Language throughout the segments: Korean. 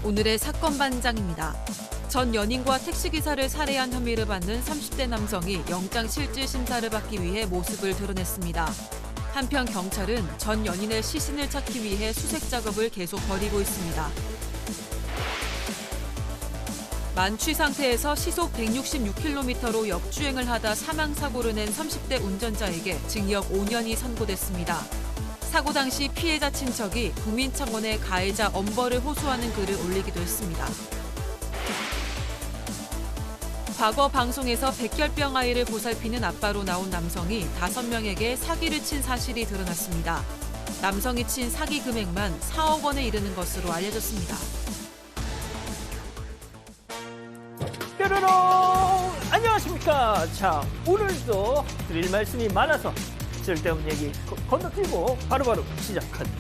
오늘의 사건 반장입니다. 전 연인과 택시기사를 살해한 혐의를 받는 30대 남성이 영장실질심사를 받기 위해 모습을 드러냈습니다. 한편 경찰은 전 연인의 시신을 찾기 위해 수색 작업을 계속 벌이고 있습니다. 만취 상태에서 시속 166km로 역주행을 하다 사망사고를 낸 30대 운전자에게 징역 5년이 선고됐습니다. 사고 당시 피해자 친척이 국민청원에 가해자 엄벌을 호소하는 글을 올리기도 했습니다. 과거 방송에서 백혈병 아이를 보살피는 아빠로 나온 남성이 5명에게 사기를 친 사실이 드러났습니다. 남성이 친 사기 금액만 4억 원에 이르는 것으로 알려졌습니다. 뾰로롱! 안녕하십니까. 자, 오늘도 드릴 말씀이 많아서 쓸데없는 얘기 건너뛰고 바로바로 시작합니다.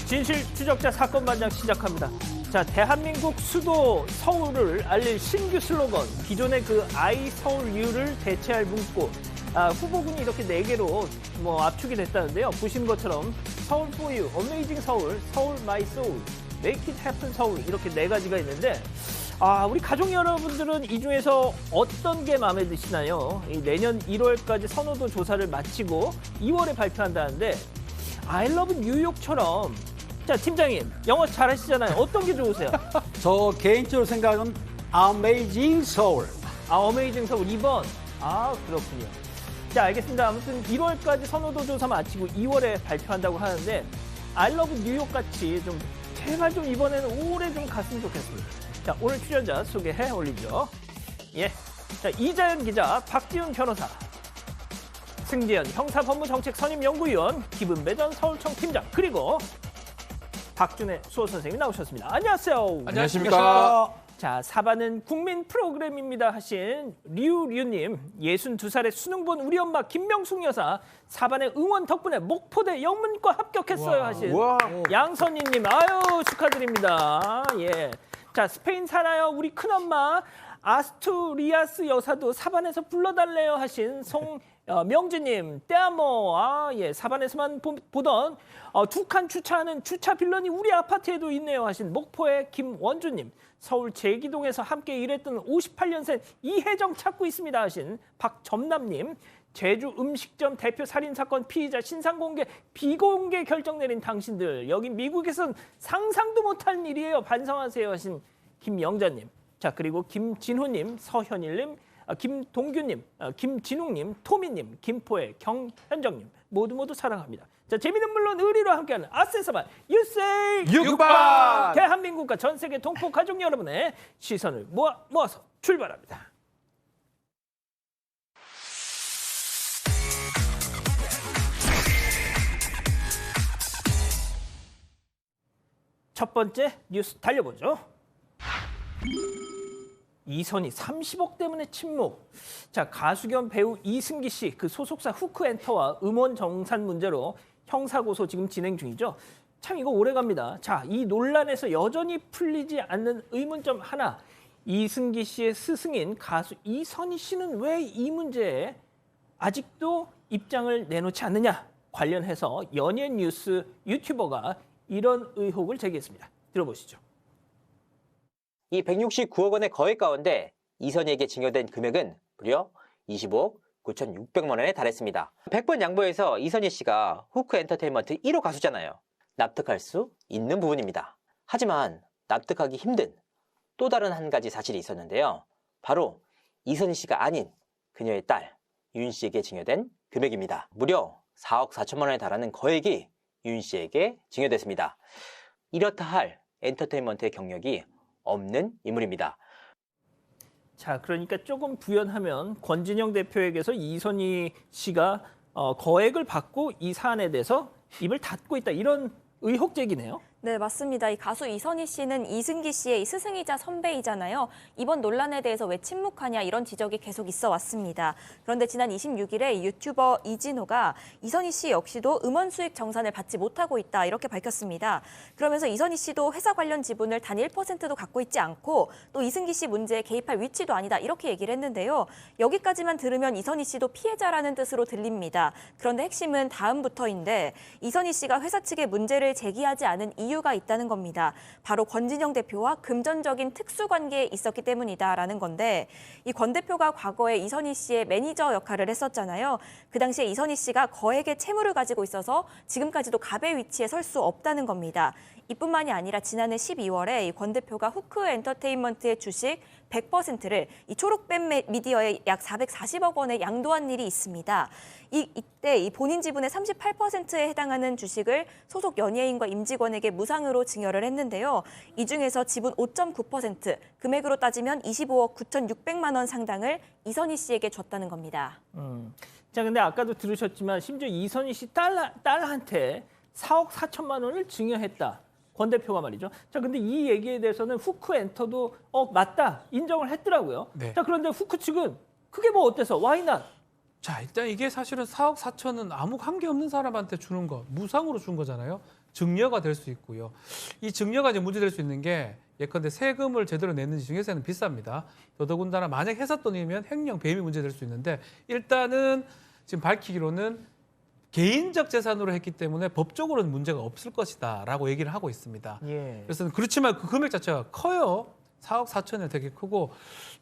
진실 추적자 사건 반장 시작합니다. 자, 대한민국 수도 서울을 알릴 신규 슬로건, 기존의 그 I 서울 U를 대체할 문구. 후보군이 이렇게 4개로 압축이 됐다는데요. 보시는 것처럼 서울 for you, 어메이징 서울, 서울 my soul, make it happen 서울, 이렇게 4가지가 있는데, 우리 가족 여러분들은 이 중에서 어떤 게 마음에 드시나요? 내년 1월까지 선호도 조사를 마치고 2월에 발표한다는데, I love 뉴욕처럼, 자, 팀장님, 영어 잘하시잖아요. 어떤 게 좋으세요? 저 개인적으로 생각은 Amazing Seoul. 어메이징 서울 2번. 그렇군요. 자, 알겠습니다. 아무튼 1월까지 선호도 조사 마치고 2월에 발표한다고 하는데, I love 뉴욕 같이 좀 제발 좀 이번에는 오래 좀 갔으면 좋겠습니다. 자, 오늘 출연자 소개해 올리죠. 예. 자, 이자연 기자, 박지훈 변호사, 승재현 형사법무정책 선임연구위원, 김은배 전 서울청 팀장, 그리고 박준혜 수호 선생님이 나오셨습니다. 안녕하세요. 안녕하십니까. 자, 사반은 국민 프로그램입니다 하신 류님, 62살의 수능 본 우리 엄마 김명숙 여사, 사반의 응원 덕분에 목포대 영문과 합격했어요 하신 양선희님, 아유 축하드립니다. 예. 자, 스페인 살아요 우리 큰엄마 아스투리아스 여사도 사반에서 불러달래요 하신 송명진님, 떼아모, 예, 사반에서만 보던 두 칸 주차하는 주차 빌런이 우리 아파트에도 있네요 하신 목포의 김원주님, 서울 제기동에서 함께 일했던 58년생 이혜정 찾고 있습니다 하신 박점남님, 제주 음식점 대표 살인사건 피의자 신상공개 비공개 결정 내린 당신들, 여기 미국에선 상상도 못할 일이에요 반성하세요 하신 김영자님, 자, 그리고 김진호님, 서현일님, 김동규님, 김진웅님, 토미님, 김포의 경현정님, 모두 사랑합니다. 자, 재미는 물론 의리로 함께하는 아세사반 유세이 육반! 대한민국과 전 세계 동포 가족 여러분의 시선을 모아서 출발합니다. 첫 번째 뉴스 달려보죠. 이선희 30억 때문에 침묵. 자, 가수 겸 배우 이승기 씨, 그 소속사 후크엔터와 음원 정산 문제로 형사고소 지금 진행 중이죠. 참 이거 오래갑니다. 자, 이 논란에서 여전히 풀리지 않는 의문점 하나. 이승기 씨의 스승인 가수 이선희 씨는 왜 이 문제에 아직도 입장을 내놓지 않느냐. 관련해서 연예뉴스 유튜버가 이런 의혹을 제기했습니다. 들어보시죠. 이 169억 원의 거액 가운데 이선희에게 증여된 금액은 무려 25억 9,600만 원에 달했습니다. 100번 양보해서 이선희 씨가 후크 엔터테인먼트 1호 가수잖아요. 납득할 수 있는 부분입니다. 하지만 납득하기 힘든 또 다른 한 가지 사실이 있었는데요. 바로 이선희 씨가 아닌 그녀의 딸 윤 씨에게 증여된 금액입니다. 무려 4억 4천만 원에 달하는 거액이 윤 씨에게 증여됐습니다. 이렇다 할 엔터테인먼트의 경력이 없는 인물입니다. 자, 그러니까 조금 부연하면 권진영 대표에게서 이선희 씨가 거액을 받고 이 사안에 대해서 입을 닫고 있다, 이런 의혹 제기네요. 네, 맞습니다. 이 가수 이선희 씨는 이승기 씨의 스승이자 선배이잖아요. 이번 논란에 대해서 왜 침묵하냐, 이런 지적이 계속 있어 왔습니다. 그런데 지난 26일에 유튜버 이진호가 이선희 씨 역시도 음원 수익 정산을 받지 못하고 있다, 이렇게 밝혔습니다. 그러면서 이선희 씨도 회사 관련 지분을 단 1%도 갖고 있지 않고 또 이승기 씨 문제에 개입할 위치도 아니다, 이렇게 얘기를 했는데요. 여기까지만 들으면 이선희 씨도 피해자라는 뜻으로 들립니다. 그런데 핵심은 다음부터인데, 이선희 씨가 회사 측에 문제를 문제를 제기하지 않은 이유가 있다는 겁니다. 바로 권진영 대표와 금전적인 특수관계에 있었기 때문이다라는 건데 이 권 대표가 과거에 이선희 씨의 매니저 역할을 했었잖아요. 그 당시에 이선희 씨가 거액의 채무를 가지고 있어서 지금까지도 갑의 위치에 설 수 없다는 겁니다. 이뿐만이 아니라 지난해 12월에 권 대표가 후크 엔터테인먼트의 주식 100%를 이 초록뱀 미디어에 약 440억 원에 양도한 일이 있습니다. 이때 이 본인 지분의 38%에 해당하는 주식을 소속 연예인과 임직원에게 무상으로 증여를 했는데요. 이 중에서 지분 5.9%, 금액으로 따지면 25억 9,600만 원 상당을 이선희 씨에게 줬다는 겁니다. 자, 근데 아까도 들으셨지만 심지어 이선희 씨 딸한테 4억 4천만 원을 증여했다. 권 대표가 말이죠. 자, 근데 이 얘기에 대해서는 후크 엔터도 맞다 인정을 했더라고요. 네. 자, 그런데 후크 측은 그게 뭐 어때서? Why not? 자, 일단 이게 사실은 4억 4천은 아무 관계 없는 사람한테 주는 거, 무상으로 준 거잖아요. 증여가 될 수 있고요. 이 증여가 이제 문제될 수 있는 게 예컨대 세금을 제대로 냈는지 증여세는 비쌉니다. 더더군다나 만약 회사 돈이면 횡령 배임이 문제될 수 있는데 일단은 지금 밝히기로는 개인적 재산으로 했기 때문에 법적으로는 문제가 없을 것이다라고 얘기를 하고 있습니다. 예. 그래서 그렇지만 그 금액 자체가 커요. 4억 4천이 되게 크고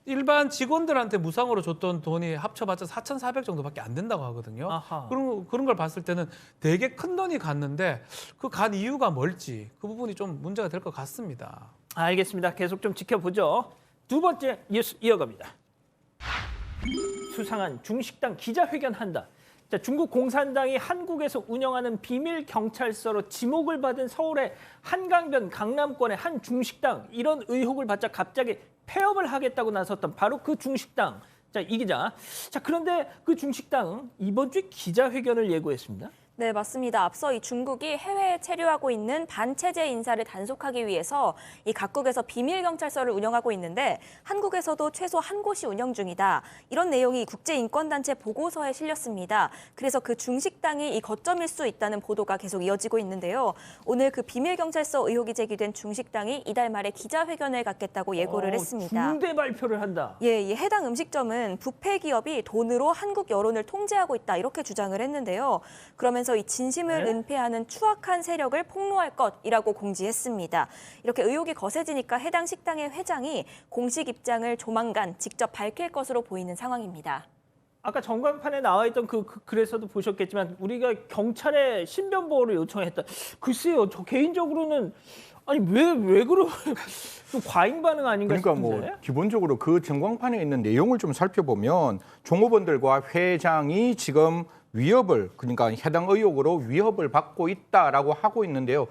일반 직원들한테 무상으로 줬던 돈이 합쳐봤자 4,400 정도밖에 안 된다고 하거든요. 아하. 그런 걸 봤을 때는 되게 큰 돈이 갔는데 그 간 이유가 뭘지 그 부분이 좀 문제가 될 것 같습니다. 알겠습니다. 계속 좀 지켜보죠. 두 번째 뉴스 이어갑니다. 수상한 중식당 기자회견한다. 자, 중국 공산당이 한국에서 운영하는 비밀 경찰서로 지목을 받은 서울의 한강변 강남권의 한 중식당, 이런 의혹을 받자 갑자기 폐업을 하겠다고 나섰던 바로 그 중식당. 자, 이 기자. 자, 그런데 그 중식당 이번 주에 기자회견을 예고했습니다. 네, 맞습니다. 앞서 이 중국이 해외에 체류하고 있는 반체제 인사를 단속하기 위해서 이 각국에서 비밀 경찰서를 운영하고 있는데 한국에서도 최소 한 곳이 운영 중이다. 이런 내용이 국제인권단체 보고서에 실렸습니다. 그래서 그 중식당이 이 거점일 수 있다는 보도가 계속 이어지고 있는데요. 오늘 그 비밀 경찰서 의혹이 제기된 중식당이 이달 말에 기자회견을 갖겠다고 예고를 했습니다. 중대 발표를 한다. 예, 이 해당 음식점은 부패 기업이 돈으로 한국 여론을 통제하고 있다 이렇게 주장을 했는데요. 그러면서 이 진심을 네? 은폐하는 추악한 세력을 폭로할 것이라고 공지했습니다. 이렇게 의혹이 거세지니까 해당 식당의 회장이 공식 입장을 조만간 직접 밝힐 것으로 보이는 상황입니다. 아까 전광판에 나와 있던 그 글에서도 보셨겠지만 우리가 경찰에 신변 보호를 요청했다. 글쎄요, 저 개인적으로는 아니 왜 그러 좀 과잉 반응 아닌가 그러니까 싶은데. 뭐 기본적으로 그 전광판에 있는 내용을 좀 살펴보면 종업원들과 회장이 지금 위협을, 그러니까 해당 의혹으로 위협을 받고 있다라고 하고 있는데요.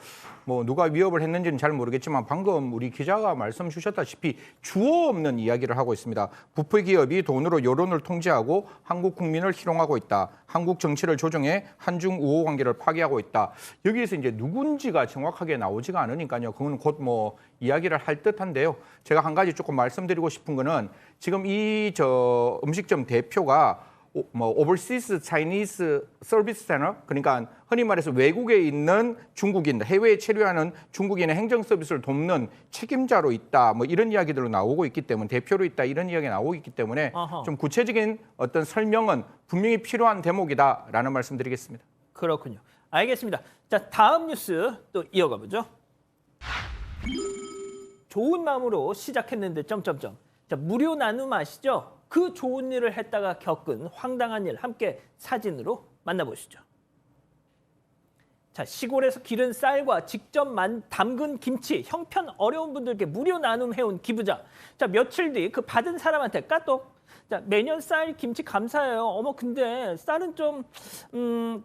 뭐 누가 위협을 했는지는 잘 모르겠지만 방금 우리 기자가 말씀 주셨다시피 주어 없는 이야기를 하고 있습니다. 부패 기업이 돈으로 여론을 통제하고 한국 국민을 희롱하고 있다. 한국 정치를 조종해 한중 우호 관계를 파괴하고 있다. 여기에서 이제 누군지가 정확하게 나오지가 않으니까요. 그건 곧 뭐 이야기를 할 듯한데요. 제가 한 가지 조금 말씀드리고 싶은 거는 지금 이 음식점 대표가 뭐 오버시스 차이니스 서비스 센터, 그러니까 흔히 말해서 외국에 있는 중국인, 해외에 체류하는 중국인의 행정 서비스를 돕는 책임자로 있다, 뭐 이런 이야기들로 나오고 있기 때문에, 대표로 있다 이런 이야기가 나오고 있기 때문에 아하. 좀 구체적인 어떤 설명은 분명히 필요한 대목이다라는 말씀드리겠습니다. 그렇군요. 알겠습니다. 자, 다음 뉴스 또 이어가 보죠. 좋은 마음으로 시작했는데 점점점. 자, 무료 나눔 아시죠? 그 좋은 일을 했다가 겪은 황당한 일 함께 사진으로 만나보시죠. 자, 시골에서 기른 쌀과 직접 담근 김치, 형편 어려운 분들께 무료 나눔해온 기부자. 자, 며칠 뒤 그 받은 사람한테 까똑. 자, 매년 쌀 김치 감사해요. 어머, 근데 쌀은 좀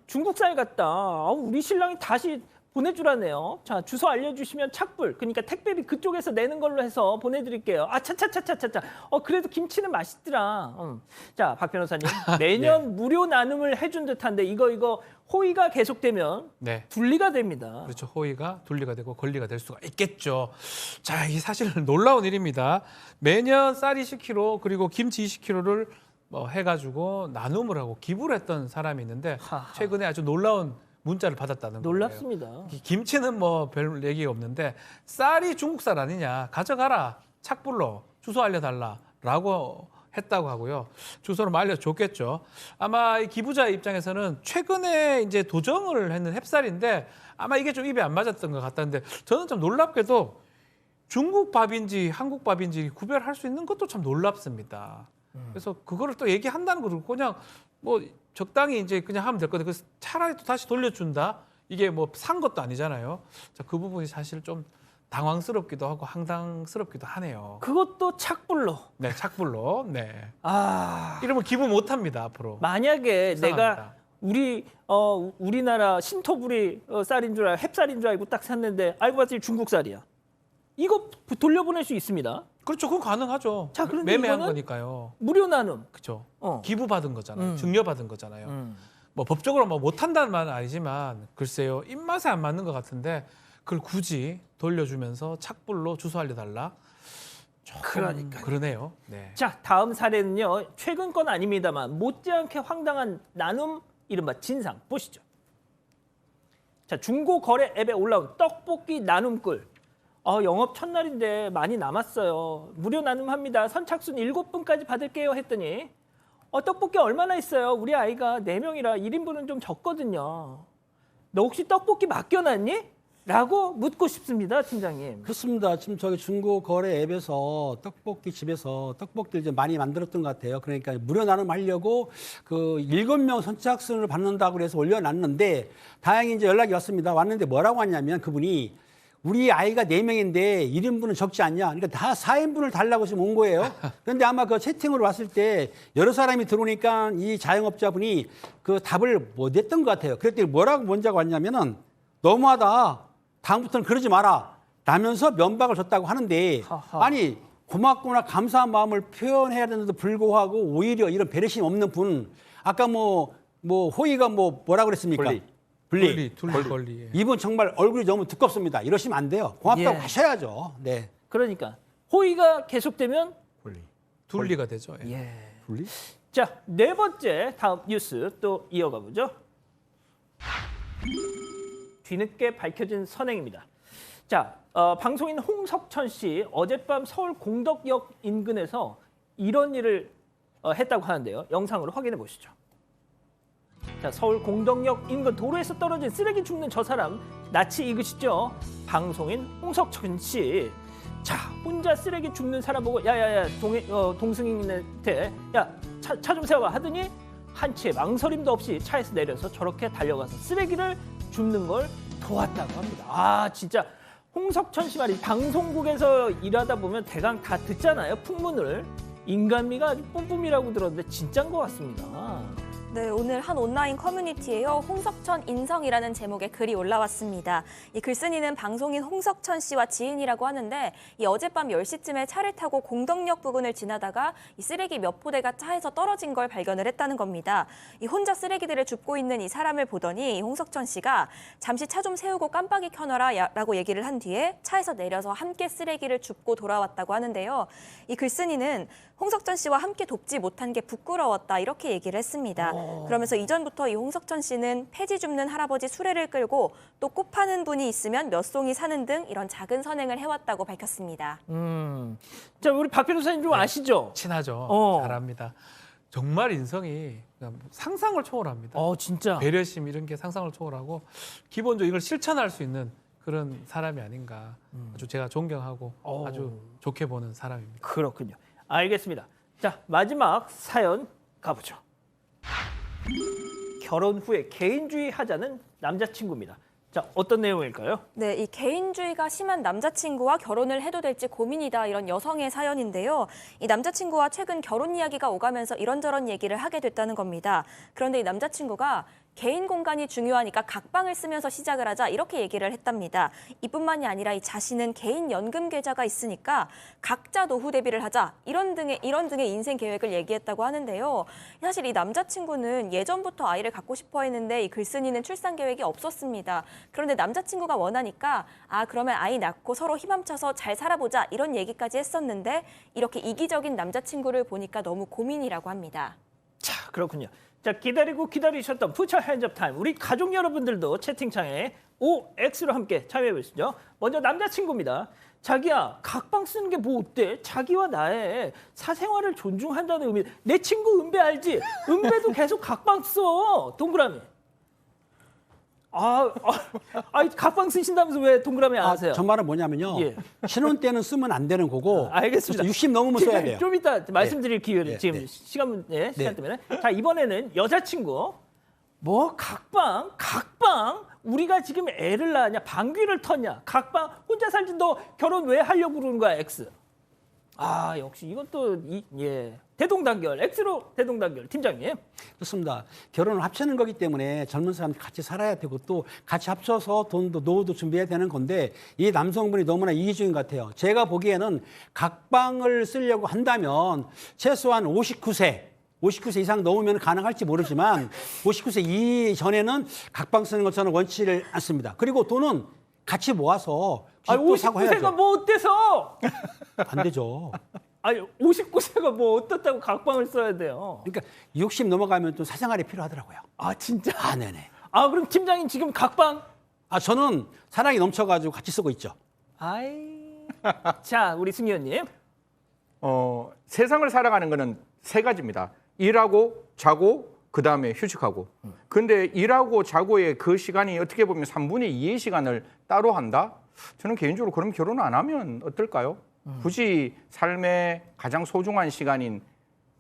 중국 쌀 같다. 우리 신랑이 다시 보내주라네요. 자, 주소 알려주시면 착불, 그러니까 택배비 그쪽에서 내는 걸로 해서 보내드릴게요. 차차차차차차. 그래도 김치는 맛있더라. 자, 박 변호사님, 매년 무료 나눔을 해준 듯한데 이거 호의가 계속되면 네. 분리가 됩니다. 그렇죠. 호의가 둘리가 되고 권리가 될 수가 있겠죠. 자, 이게 사실 놀라운 일입니다. 매년 쌀 20kg 그리고 김치 20kg를 해가지고 나눔을 하고 기부를 했던 사람이 있는데 하하. 최근에 아주 놀라운 문자를 받았다는 거예요. 놀랍습니다. 김치는 뭐 별 얘기가 없는데 쌀이 중국 쌀 아니냐, 가져가라, 착불로 주소 알려달라라고 했다고 하고요. 주소를 알려줬겠죠. 아마 이 기부자 입장에서는 최근에 이제 도정을 했는 햅쌀인데 아마 이게 좀 입에 안 맞았던 것 같다는데 저는 좀 놀랍게도 중국 밥인지 한국 밥인지 구별할 수 있는 것도 참 놀랍습니다. 그래서 그거를 또 얘기한다는 거를 그냥 뭐 적당히 이제 그냥 하면 될 건데 그래서 차라리 또 다시 돌려준다? 이게 뭐 산 것도 아니잖아요. 자, 그 부분이 사실 좀 당황스럽기도 하고 황당스럽기도 하네요. 그것도 착불로. 네, 착불로. 네. 아, 이러면 기부 못 합니다, 앞으로. 만약에 이상합니다. 내가 우리나라 신토부리 쌀인 줄 햅쌀인 줄 알고 딱 샀는데 알고 봤더니 중국 쌀이야. 이거 돌려보낼 수 있습니다. 그렇죠, 그건 가능하죠. 자, 그런데 매매한 이거는 거니까요. 무료 나눔. 그렇죠. 어. 기부 받은 거잖아요. 음. 증여 받은 거잖아요. 뭐 법적으로 뭐 못한다는 말은 아니지만 글쎄요, 입맛에 안 맞는 것 같은데 그걸 굳이 돌려주면서 착불로 주소 알려달라. 조금 그러니까요. 그러네요. 네. 자, 다음 사례는요. 최근 건 아닙니다만 못지않게 황당한 나눔 이른바 진상 보시죠. 자, 중고 거래 앱에 올라온 떡볶이 나눔글. 영업 첫날인데 많이 남았어요. 무료 나눔합니다. 선착순 7분까지 받을게요 했더니 떡볶이 얼마나 있어요? 우리 아이가 4명이라 1인분은 좀 적거든요. 너 혹시 떡볶이 맡겨놨니? 라고 묻고 싶습니다, 팀장님. 그렇습니다. 지금 저기 중고 거래 앱에서 떡볶이 집에서 떡볶이를 좀 많이 만들었던 것 같아요. 그러니까 무료 나눔하려고 그 7명 선착순을 받는다고 그래서 올려놨는데 다행히 이제 연락이 왔습니다. 왔는데 뭐라고 하냐면 그분이 우리 아이가 4명인데 1인분은 적지 않냐. 그러니까 다 4인분을 달라고 지금 온 거예요. 그런데 아마 그 채팅으로 왔을 때 여러 사람이 들어오니까 이 자영업자분이 그 답을 못 했던 것 같아요. 그랬더니 뭐라고 문자가 왔냐면은 너무하다. 다음부터는 그러지 마라. 라면서 면박을 줬다고 하는데 하하. 아니 고맙거나 감사한 마음을 표현해야 되는데도 불구하고 오히려 이런 배려심 없는 분 아까 뭐 호의가 뭐라 그랬습니까? 분리. 둘리. 이분 정말 얼굴이 너무 두껍습니다. 이러시면 안 돼요. 고맙다고 예. 하셔야죠. 네. 그러니까 호의가 계속되면 둘리가 되죠. 예. 예. 분리? 자, 4번째 다음 뉴스 또 이어가 보죠. 뒤늦게 밝혀진 선행입니다. 자, 방송인 홍석천 씨 어젯밤 서울 공덕역 인근에서 이런 일을 했다고 하는데요. 영상으로 확인해 보시죠. 자, 서울 공덕역 인근 도로에서 떨어진 쓰레기 줍는 저 사람 낯이 익으시죠? 방송인 홍석천 씨. 자, 혼자 쓰레기 줍는 사람 보고 야야야 동승인한테 야 차 좀 세워봐 하더니 한치의 망설임도 없이 차에서 내려서 저렇게 달려가서 쓰레기를 줍는 걸 도왔다고 합니다. 아, 진짜 홍석천 씨 말이 방송국에서 일하다 보면 대강 다 듣잖아요. 풍문을. 인간미가 아주 뿜뿜이라고 들었는데 진짜인 것 같습니다. 네, 오늘 한 온라인 커뮤니티에요. 홍석천 인성이라는 제목의 글이 올라왔습니다. 이 글쓴이는 방송인 홍석천 씨와 지인이라고 하는데 이 어젯밤 10시쯤에 차를 타고 공덕역 부근을 지나다가 이 쓰레기 몇 포대가 차에서 떨어진 걸 발견을 했다는 겁니다. 이 혼자 쓰레기들을 줍고 있는 이 사람을 보더니 이 홍석천 씨가 잠시 차 좀 세우고 깜빡이 켜놔라 라고 얘기를 한 뒤에 차에서 내려서 함께 쓰레기를 줍고 돌아왔다고 하는데요. 이 글쓴이는 홍석천 씨와 함께 돕지 못한 게 부끄러웠다 이렇게 얘기를 했습니다. 그러면서 이전부터 이 홍석천 씨는 폐지 줍는 할아버지 수레를 끌고 또 꽃 파는 분이 있으면 몇 송이 사는 등 이런 작은 선행을 해왔다고 밝혔습니다. 자, 우리 박 변호사님 좀 아시죠? 친하죠. 잘합니다. 정말 인성이 그냥 상상을 초월합니다. 진짜. 배려심 이런 게 상상을 초월하고 기본적으로 이걸 실천할 수 있는 그런 사람이 아닌가. 아주 제가 존경하고 아주 좋게 보는 사람입니다. 그렇군요. 알겠습니다. 자, 마지막 사연 가보죠. 결혼 후에 개인주의 하자는 남자친구입니다. 자, 어떤 내용일까요? 네, 이 개인주의가 심한 남자친구와 결혼을 해도 될지 고민이다 이런 여성의 사연인데요. 이 남자친구와 최근 결혼 이야기가 오가면서 이런저런 얘기를 하게 됐다는 겁니다. 그런데 이 남자친구가 개인 공간이 중요하니까 각방을 쓰면서 시작을 하자 이렇게 얘기를 했답니다. 이뿐만이 아니라 이 자신은 개인 연금 계좌가 있으니까 각자 노후 대비를 하자 이런 등의 인생 계획을 얘기했다고 하는데요. 사실 이 남자친구는 예전부터 아이를 갖고 싶어 했는데 이 글쓴이는 출산 계획이 없었습니다. 그런데 남자친구가 원하니까 그러면 아이 낳고 서로 힘합쳐서 잘 살아보자 이런 얘기까지 했었는데 이렇게 이기적인 남자친구를 보니까 너무 고민이라고 합니다. 자, 그렇군요. 자, 기다리고 기다리셨던 푸처 핸즈업 타임. 우리 가족 여러분들도 채팅창에 OX로 함께 참여해 보시죠. 먼저 남자친구입니다. 자기야, 각방 쓰는 게 뭐 어때? 자기와 나의 사생활을 존중한다는 의미. 내 친구 은배 알지? 은배도 계속 각방 써. 동그라미. 각방 쓰신다면서 왜 동그라미 안 하세요? 저 말은 뭐냐면요. 예. 신혼 때는 쓰면 안 되는 거고. 알겠습니다. 60 넘으면 써야 돼요. 좀 이따 말씀드릴 기회를 네, 지금 네. 시간 때문에. 자, 이번에는 여자친구. 뭐 각방? 우리가 지금 애를 낳았냐? 방귀를 텄냐? 각방? 혼자 살지 너 결혼 왜 하려고 그러는 거야, X? 역시 이건 또 대동단결. X로 대동단결. 팀장님. 그렇습니다. 결혼을 합치는 거기 때문에 젊은 사람들 같이 살아야 되고 또 같이 합쳐서 돈도 노후도 준비해야 되는 건데 이 남성분이 너무나 이기적인 것 같아요. 제가 보기에는 각방을 쓰려고 한다면 최소한 59세 이상 넘으면 가능할지 모르지만 59세 이전에는 각방 쓰는 것 저는 원치를 않습니다. 그리고 돈은 같이 모아서 집도 사고 해야죠. 59세가 뭐 어때서? 안 되죠. 59세가 뭐 어떻다고 각방을 써야 돼요? 그러니까 60 넘어가면 또 사생활이 필요하더라고요. 진짜? 네네. 그럼 팀장님 지금 각방? 저는 사랑이 넘쳐가지고 같이 쓰고 있죠. 자, 우리 승희 의원님. 세상을 살아가는 거는 세 가지입니다. 일하고 자고 그다음에 휴식하고. 근데 일하고 자고의 그 시간이 어떻게 보면 3분의 2의 시간을 따로 한다? 저는 개인적으로 그럼 결혼 안 하면 어떨까요? 굳이 삶의 가장 소중한 시간인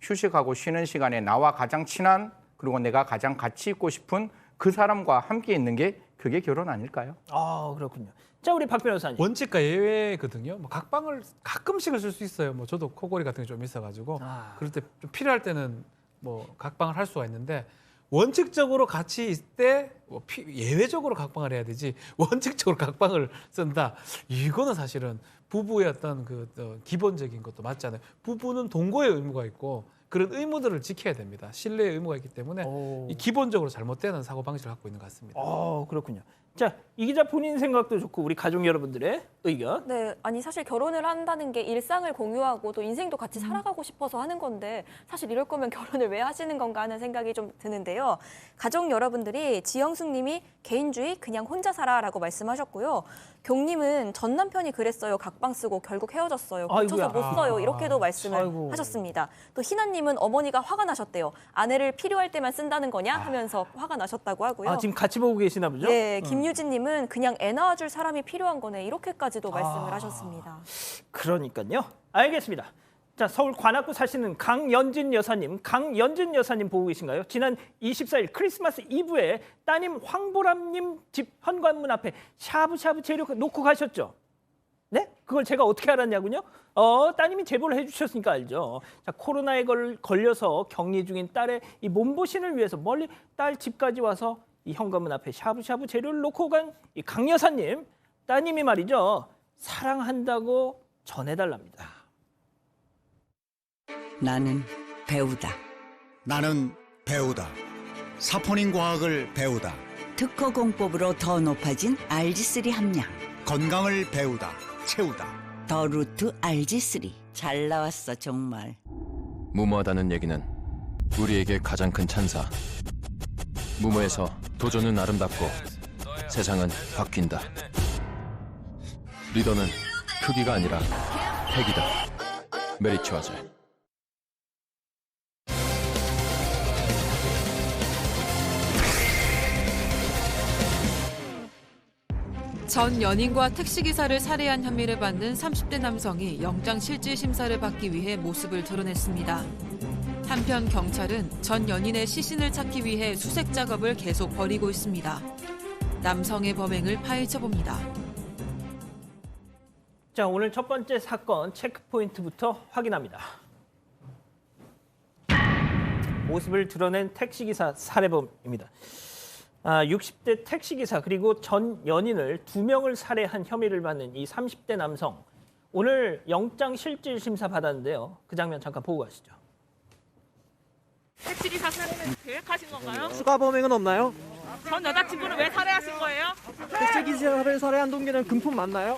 휴식하고 쉬는 시간에 나와 가장 친한 그리고 내가 가장 같이 있고 싶은 그 사람과 함께 있는 게 그게 결혼 아닐까요? 그렇군요. 자, 우리 박 변호사님. 원칙과 예외거든요. 뭐 각방을 가끔씩은 쓸 수 있어요. 뭐 저도 코골이 같은 게 좀 있어가지고 그럴 때 좀 필요할 때는 뭐 각방을 할 수가 있는데 원칙적으로 같이 있을 때 예외적으로 각방을 해야 되지 원칙적으로 각방을 쓴다. 이거는 사실은 부부의 어떤 기본적인 것도 맞잖아요. 부부는 동거의 의무가 있고 그런 의무들을 지켜야 됩니다. 신뢰의 의무가 있기 때문에 이 기본적으로 잘못되는 사고 방식을 갖고 있는 것 같습니다. 그렇군요. 자, 이 기자 본인 생각도 좋고 우리 가족 여러분들의 의견. 네, 사실 결혼을 한다는 게 일상을 공유하고 또 인생도 같이 살아가고 싶어서 하는 건데 사실 이럴 거면 결혼을 왜 하시는 건가 하는 생각이 좀 드는데요. 가족 여러분들이 지영숙 님이 개인주의 그냥 혼자 살아라고 말씀하셨고요. 경님은 전 남편이 그랬어요. 각방 쓰고 결국 헤어졌어요. 고쳐서 못 써요. 이렇게도 말씀을 하셨습니다. 또 희나님은 어머니가 화가 나셨대요. 아내를 필요할 때만 쓴다는 거냐 하면서 화가 나셨다고 하고요. 지금 같이 보고 계시나 보죠? 네, 김유진님은 그냥 애 낳아줄 사람이 필요한 거네. 이렇게까지도 말씀을 하셨습니다. 그러니까요. 알겠습니다. 자, 서울 관악구 사시는 강연진 여사님 보고 계신가요? 지난 24일 크리스마스 이브에 따님 황보람님 집 현관문 앞에 샤브샤브 재료 놓고 가셨죠? 네? 그걸 제가 어떻게 알았냐고요? 따님이 제보를 해주셨으니까 알죠. 자, 코로나에 걸려서 격리 중인 딸의 이 몸보신을 위해서 멀리 딸 집까지 와서 이 현관문 앞에 샤브샤브 재료를 놓고 간 이 강 여사님, 따님이 말이죠. 사랑한다고 전해달랍니다. 나는 배우다. 나는 배우다. 사포닌 과학을 배우다. 특허 공법으로 더 높아진 RG3 함량. 건강을 배우다. 채우다. 더 루트 RG3. 잘 나왔어 정말. 무모하다는 얘기는 우리에게 가장 큰 찬사. 무모해서 도전은 아름답고 세상은 바뀐다. 리더는 크기가 아니라 핵이다. 메리츠와제. 전 연인과 택시기사를 살해한 혐의를 받는 30대 남성이 영장실질심사를 받기 위해 모습을 드러냈습니다. 한편 경찰은 전 연인의 시신을 찾기 위해 수색 작업을 계속 벌이고 있습니다. 남성의 범행을 파헤쳐봅니다. 자, 오늘 첫 번째 사건 체크포인트부터 확인합니다. 모습을 드러낸 택시기사 살해범입니다. 60대 택시기사 그리고 전 연인을 2명을 살해한 혐의를 받는 이 30대 남성. 오늘 영장실질심사 받았는데요. 그 장면 잠깐 보고 가시죠. 택시기사 살해는 계획하신 건가요? 추가 범행은 없나요? 전 여자친구를 왜 살해하신 거예요? 택시기사를 살해한 동기는 금품 맞나요?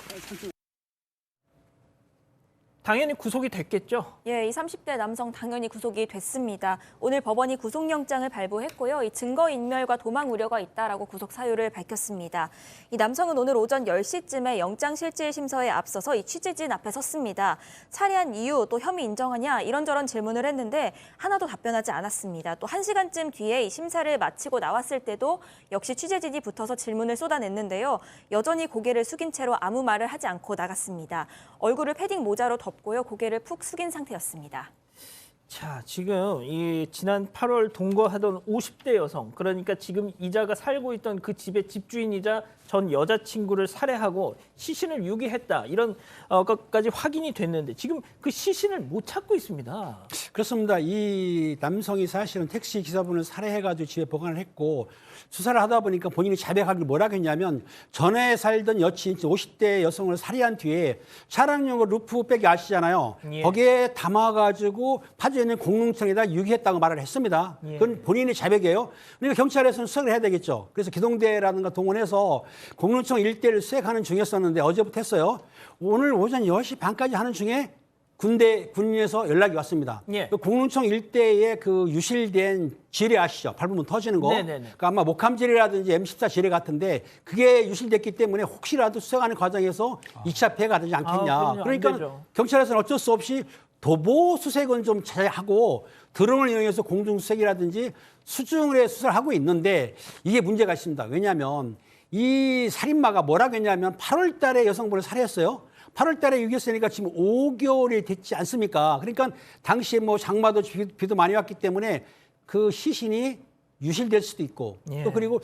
당연히 구속이 됐겠죠. 예, 이 30대 남성 당연히 구속이 됐습니다. 오늘 법원이 구속영장을 발부했고요. 이 증거인멸과 도망 우려가 있다라고 구속 사유를 밝혔습니다. 이 남성은 오늘 오전 10시쯤에 영장실질심사에 앞서서 이 취재진 앞에 섰습니다. 살해한 이유 또 혐의 인정하냐 이런저런 질문을 했는데 하나도 답변하지 않았습니다. 또 1시간쯤 뒤에 이 심사를 마치고 나왔을 때도 역시 취재진이 붙어서 질문을 쏟아냈는데요. 여전히 고개를 숙인 채로 아무 말을 하지 않고 나갔습니다. 얼굴을 패딩 모자로 덮고요. 고개를 푹 숙인 상태였습니다. 자, 지금 이 지난 8월 동거하던 50대 여성, 그러니까 지금 이자가 살고 있던 그 집의 집주인이자 전 여자친구를 살해하고 시신을 유기했다. 이런 것까지 확인이 됐는데 지금 그 시신을 못 찾고 있습니다. 그렇습니다. 이 남성이 사실은 택시 기사분을 살해해가지고 집에 보관을 했고 수사를 하다 보니까 본인이 자백하기를 뭐라고 했냐면 전에 살던 여친 50대 여성을 살해한 뒤에 차량용으로 루프백이 아시잖아요. 예. 거기에 담아가지고 파주에 있는 공릉청에다 유기했다고 말을 했습니다. 예. 그건 본인의 자백이에요. 그러니까 경찰에서는 수색을 해야 되겠죠. 그래서 기동대라든가 동원해서 공릉청 일대를 수색하는 중이었었는데 어제부터 했어요. 오늘 오전 10시 반까지 하는 중에 군에서 연락이 왔습니다. 예. 그 공릉청 일대에 그 유실된 지뢰 아시죠? 밟으면 터지는 거. 네네네. 그러니까 아마 목함 지뢰라든지 M14 지뢰 같은데 그게 유실됐기 때문에 혹시라도 수색하는 과정에서 2차 피해가 되지 않겠냐. 그러니까 경찰에서는 어쩔 수 없이 도보 수색은 좀 자제하고 드론을 이용해서 공중 수색이라든지 수중을 해 수사를 하고 있는데 이게 문제가 있습니다. 왜냐하면 이 살인마가 뭐라고 했냐면 8월 달에 여성분을 살해했어요. 8월 달에 유기했으니까 지금 5개월이 됐지 않습니까? 그러니까 당시에 뭐 장마도 비도 많이 왔기 때문에 그 시신이 유실될 수도 있고 예. 또 그리고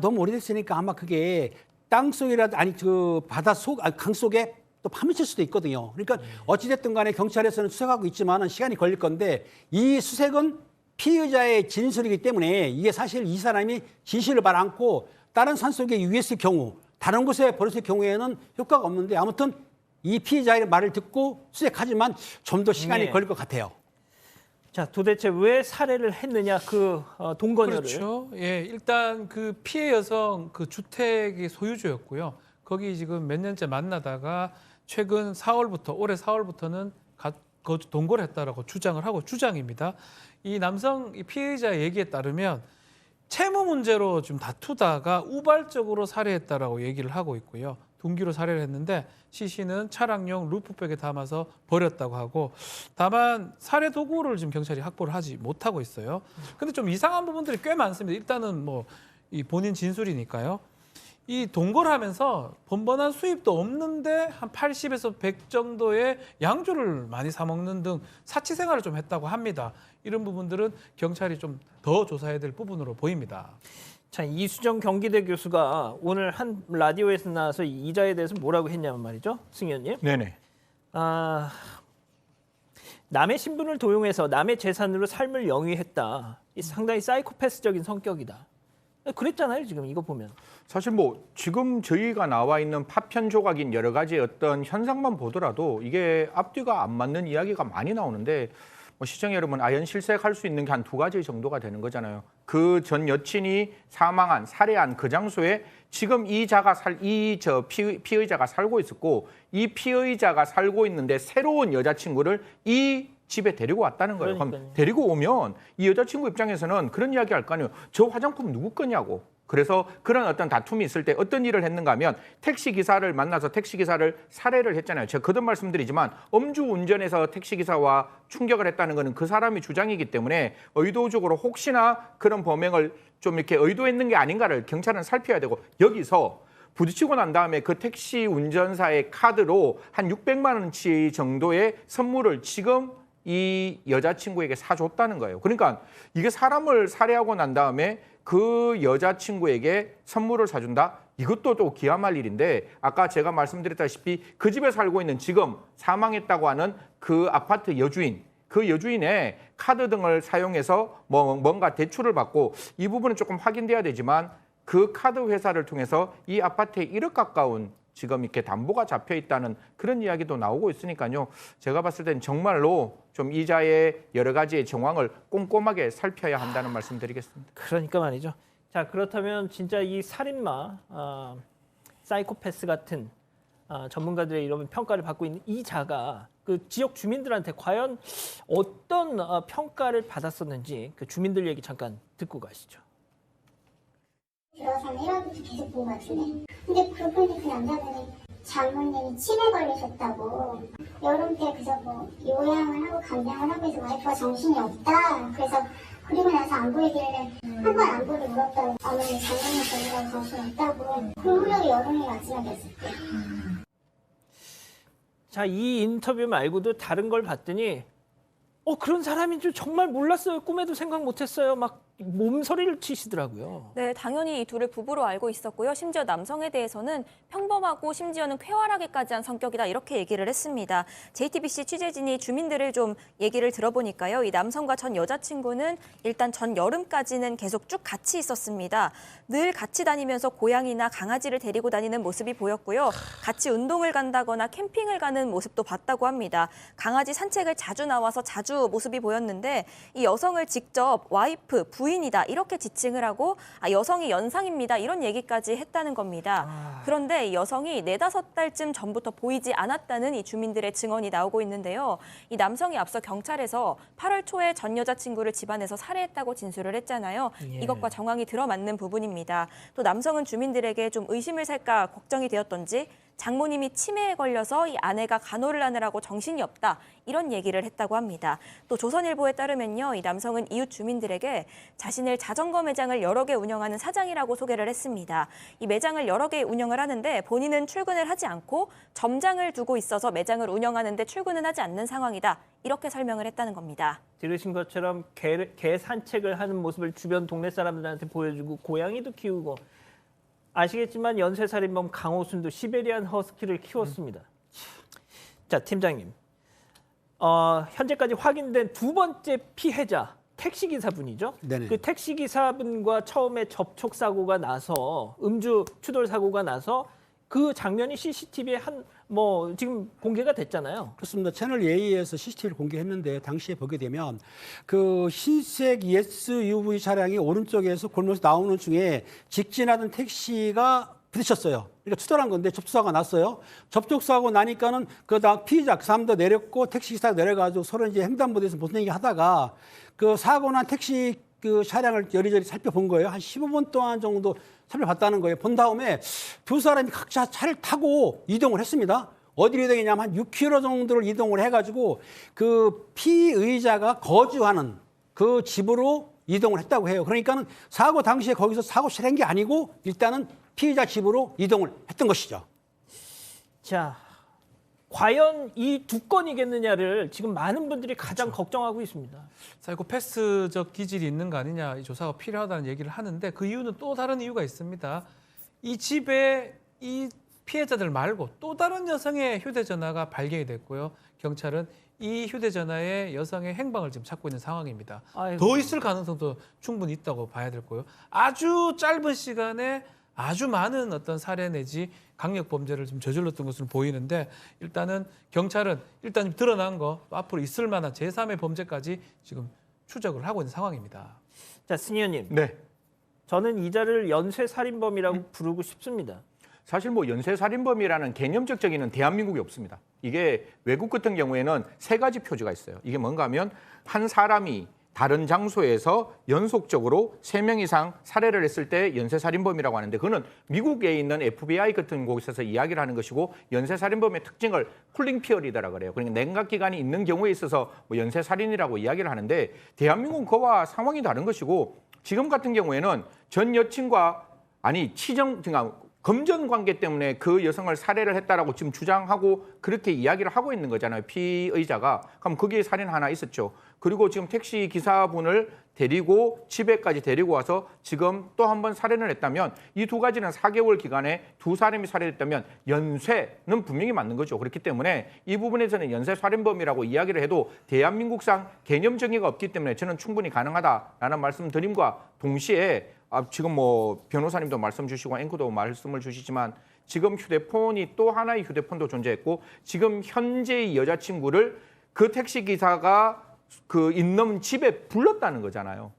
너무 오래됐으니까 아마 그게 땅 속이라도 아니 그 바다 속 강 속에 또 파묻힐 수도 있거든요. 그러니까 어찌됐든 간에 경찰에서는 수색하고 있지만 시간이 걸릴 건데 이 수색은 피의자의 진술이기 때문에 이게 사실 이 사람이 진실을 말 않고 다른 산속에 유기했을 경우 다른 곳에 버렸을 경우에는 효과가 없는데 아무튼 이 피해자의 말을 듣고 수색하지만 좀 더 시간이 네. 걸릴 것 같아요. 자, 도대체 왜 살해를 했느냐 그 동거녀를. 그렇죠. 예, 일단 그 피해 여성 그 주택의 소유주였고요. 거기 지금 몇 년째 만나다가 최근 4월부터 올해 4월부터는 동거를 했다라고 주장을 하고 주장입니다. 이 남성 이 피해자 얘기에 따르면 채무 문제로 좀 다투다가 우발적으로 살해했다라고 얘기를 하고 있고요. 둔기로 살해를 했는데 시신은 차량용 루프백에 담아서 버렸다고 하고 다만 살해 도구를 지금 경찰이 확보를 하지 못하고 있어요. 근데 좀 이상한 부분들이 꽤 많습니다. 일단은 뭐 이 본인 진술이니까요. 이 동거를 하면서 번번한 수입도 없는데 한 80에서 100 정도의 양주를 많이 사 먹는 등 사치 생활을 좀 했다고 합니다. 이런 부분들은 경찰이 좀 더 조사해야 될 부분으로 보입니다. 자, 이수정 경기대 교수가 오늘 한 라디오에서 나와서 이 이자에 대해서 뭐라고 했냐면 말이죠, 승현님. 네네. 남의 신분을 도용해서 남의 재산으로 삶을 영위했다. 이 상당히 사이코패스적인 성격이다. 그랬잖아요, 지금 이거 보면. 사실 뭐 지금 저희가 나와 있는 파편 조각인 여러 가지 어떤 현상만 보더라도 이게 앞뒤가 안 맞는 이야기가 많이 나오는데 뭐 시청자 여러분 아연실색할 수 있는 게 한 2가지 정도가 되는 거잖아요. 그 전 여친이 사망한 살해한 그 장소에 지금 피의자가 살고 있었고 이 피의자가 살고 있는데 새로운 여자친구를 이 집에 데리고 왔다는 거예요. 그럼 데리고 오면 이 여자친구 입장에서는 그런 이야기 할 거 아니에요. 저 화장품 누구 거냐고. 그래서 그런 어떤 다툼이 있을 때 어떤 일을 했는가 하면 택시기사를 만나서 택시기사를 살해를 했잖아요. 제가 거듭 말씀드리지만 음주운전해서 택시기사와 충격을 했다는 것은 그 사람이 주장이기 때문에 의도적으로 혹시나 그런 범행을 좀 이렇게 의도했는 게 아닌가를 경찰은 살펴야 되고 여기서 부딪히고 난 다음에 그 택시 운전사의 카드로 한 600만 원치 정도의 선물을 지금 이 여자친구에게 사줬다는 거예요. 그러니까 이게 사람을 살해하고 난 다음에 그 여자친구에게 선물을 사준다? 이것도 또 기함할 일인데 아까 제가 말씀드렸다시피 그 집에 살고 있는 지금 사망했다고 하는 그 아파트 여주인, 그 여주인의 카드 등을 사용해서 뭔가 대출을 받고 이 부분은 조금 확인돼야 되지만 그 카드 회사를 통해서 이 아파트에 1억 가까운 지금 이렇게 담보가 잡혀 있다는 그런 이야기도 나오고 있으니까요. 제가 봤을 땐 정말로 좀 이자의 여러 가지의 정황을 꼼꼼하게 살펴야 한다는 말씀드리겠습니다. 그러니까 말이죠. 자, 그렇다면 진짜 이 살인마, 사이코패스 같은 전문가들의 이런 평가를 받고 있는 이 자가 그 지역 주민들한테 과연 어떤 평가를 받았었는지 그 주민들 얘기 잠깐 듣고 가시죠. 들어서는 1월부터 계속 본 것 같은데, 근데 그분이 그 남자분이 장모님이 치매 걸리셨다고 여름 때 그저 뭐 요양을 하고 간병을 하고 해서 와이프가 정신이 없다. 그래서 그리고 나서 안 보이길래 한 번 안 보고 물었다고 어머니 장모님 걸리라고 정신이 없다고. 그 무렵에 여름이 마지막이었을 때. 자, 이 인터뷰 말고도 다른 걸 봤더니 그런 사람인 줄 정말 몰랐어요. 꿈에도 생각 못했어요. 막 몸서리를 치시더라고요. 네, 당연히 이 둘을 부부로 알고 있었고요. 심지어 남성에 대해서는 평범하고 심지어는 쾌활하게까지 한 성격이다 이렇게 얘기를 했습니다. JTBC 취재진이 주민들을 좀 얘기를 들어보니까요. 이 남성과 전 여자친구는 일단 전 여름까지는 계속 쭉 같이 있었습니다. 늘 같이 다니면서 고양이나 강아지를 데리고 다니는 모습이 보였고요. 같이 운동을 간다거나 캠핑을 가는 모습도 봤다고 합니다. 강아지 산책을 자주 나와서 자주 모습이 보였는데 이 여성을 직접 와이프, 부인이다 이렇게 지칭을 하고 여성이 연상입니다 이런 얘기까지 했다는 겁니다. 그런데 이 여성이 4-5달쯤 전부터 보이지 않았다는 이 주민들의 증언이 나오고 있는데요. 이 남성이 앞서 경찰에서 8월 초에 전 여자친구를 집안에서 살해했다고 진술을 했잖아요. 이것과 정황이 들어맞는 부분입니다. 또 남성은 주민들에게 좀 의심을 살까 걱정이 되었던지 장모님이 치매에 걸려서 이 아내가 간호를 하느라고 정신이 없다 이런 얘기를 했다고 합니다. 또 조선일보에 따르면요, 이 남성은 이웃 주민들에게 자신을 자전거 매장을 여러 개 운영하는 사장이라고 소개를 했습니다. 이 매장을 여러 개 운영을 하는데 본인은 출근을 하지 않고 점장을 두고 있어서 매장을 운영하는데 출근은 하지 않는 상황이다 이렇게 설명을 했다는 겁니다. 들으신 것처럼 개 산책을 하는 모습을 주변 동네 사람들한테 보여주고 고양이도 키우고 아시겠지만 연쇄살인범 강호순도 시베리안 허스키를 키웠습니다. 자, 팀장님. 현재까지 확인된 두 번째 피해자 택시기사분이죠. 네네. 그 택시기사분과 처음에 접촉 사고가 나서 음주 추돌 사고가 나서 그 장면이 CCTV에 지금 공개가 됐잖아요. 그렇습니다. 채널 A에서 CCTV를 공개했는데 당시에 보게 되면 그 흰색 SUV 차량이 오른쪽에서 골목에서 나오는 중에 직진하던 택시가 부딪혔어요. 그러니까 추돌한 건데 접촉사고가 났어요. 접촉사고 나니까는 그다음 피의자 그 사람도 내렸고 택시기사가 내려가지고 서로 이제 횡단보도에서 무슨 얘기 하다가 그 사고 난 택시 그 차량을 여리저리 살펴본 거예요. 한 15분 동안 정도 살펴봤다는 거예요. 본 다음에 두 사람이 각자 차를 타고 이동을 했습니다. 어디로 이동했냐면 한 6km 정도를 이동을 해가지고 그 피의자가 거주하는 그 집으로 이동을 했다고 해요. 그러니까는 사고 당시에 거기서 사고 실행한 게 아니고 일단은 피의자 집으로 이동을 했던 것이죠. 자, 과연 이 두 건이겠느냐를 지금 많은 분들이 가장 걱정하고 있습니다. 사이코패스적 기질이 있는 거 아니냐, 이 조사가 필요하다는 얘기를 하는데 그 이유는 또 다른 이유가 있습니다. 이 집에 이 피해자들 말고 또 다른 여성의 휴대전화가 발견이 됐고요. 경찰은 이 휴대전화에 여성의 행방을 지금 찾고 있는 상황입니다. 아이고. 더 있을 가능성도 충분히 있다고 봐야 될 거고요. 아주 짧은 시간에 아주 많은 어떤 살해 내지 강력 범죄를 좀 저질렀던 것으로 보이는데 일단은 경찰은 일단 드러난 거 앞으로 있을 만한 제3의 범죄까지 지금 추적을 하고 있는 상황입니다. 자, 승희 의원님. 네. 저는 이 자를 연쇄살인범이라고 부르고 싶습니다. 사실 뭐 연쇄살인범이라는 개념적 정의는 대한민국에 없습니다. 이게 외국 같은 경우에는 3가지 표지가 있어요. 이게 뭔가 하면 한 사람이 다른 장소에서 연속적으로 3명 이상 살해를 했을 때 연쇄살인범이라고 하는데 그거는 미국에 있는 FBI 같은 곳에서 이야기를 하는 것이고 연쇄살인범의 특징을 쿨링 피어리드라고 그래요. 그러니까 냉각기간이 있는 경우에 있어서 뭐 연쇄살인이라고 이야기를 하는데 대한민국은 그와 상황이 다른 것이고 지금 같은 경우에는 전 여친과 금전 관계 때문에 그 여성을 살해를 했다라고 지금 주장하고 그렇게 이야기를 하고 있는 거잖아요. 피의자가. 그럼 거기에 살인 하나 있었죠. 그리고 지금 택시 기사분을 데리고 집에까지 데리고 와서 지금 또 한 번 살인을 했다면 이 두 가지는 4개월 기간에 두 사람이 살해했다면 연쇄는 분명히 맞는 거죠. 그렇기 때문에 이 부분에서는 연쇄살인범이라고 이야기를 해도 대한민국상 개념 정의가 없기 때문에 저는 충분히 가능하다라는 말씀드림과 동시에 지금 뭐 변호사님도 말씀 주시고 앵커도 말씀을 주시지만 지금 휴대폰이 또 하나의 휴대폰도 존재했고 지금 현재의 여자친구를 그 택시기사가 그 있는 집에 불렀다는 거잖아요.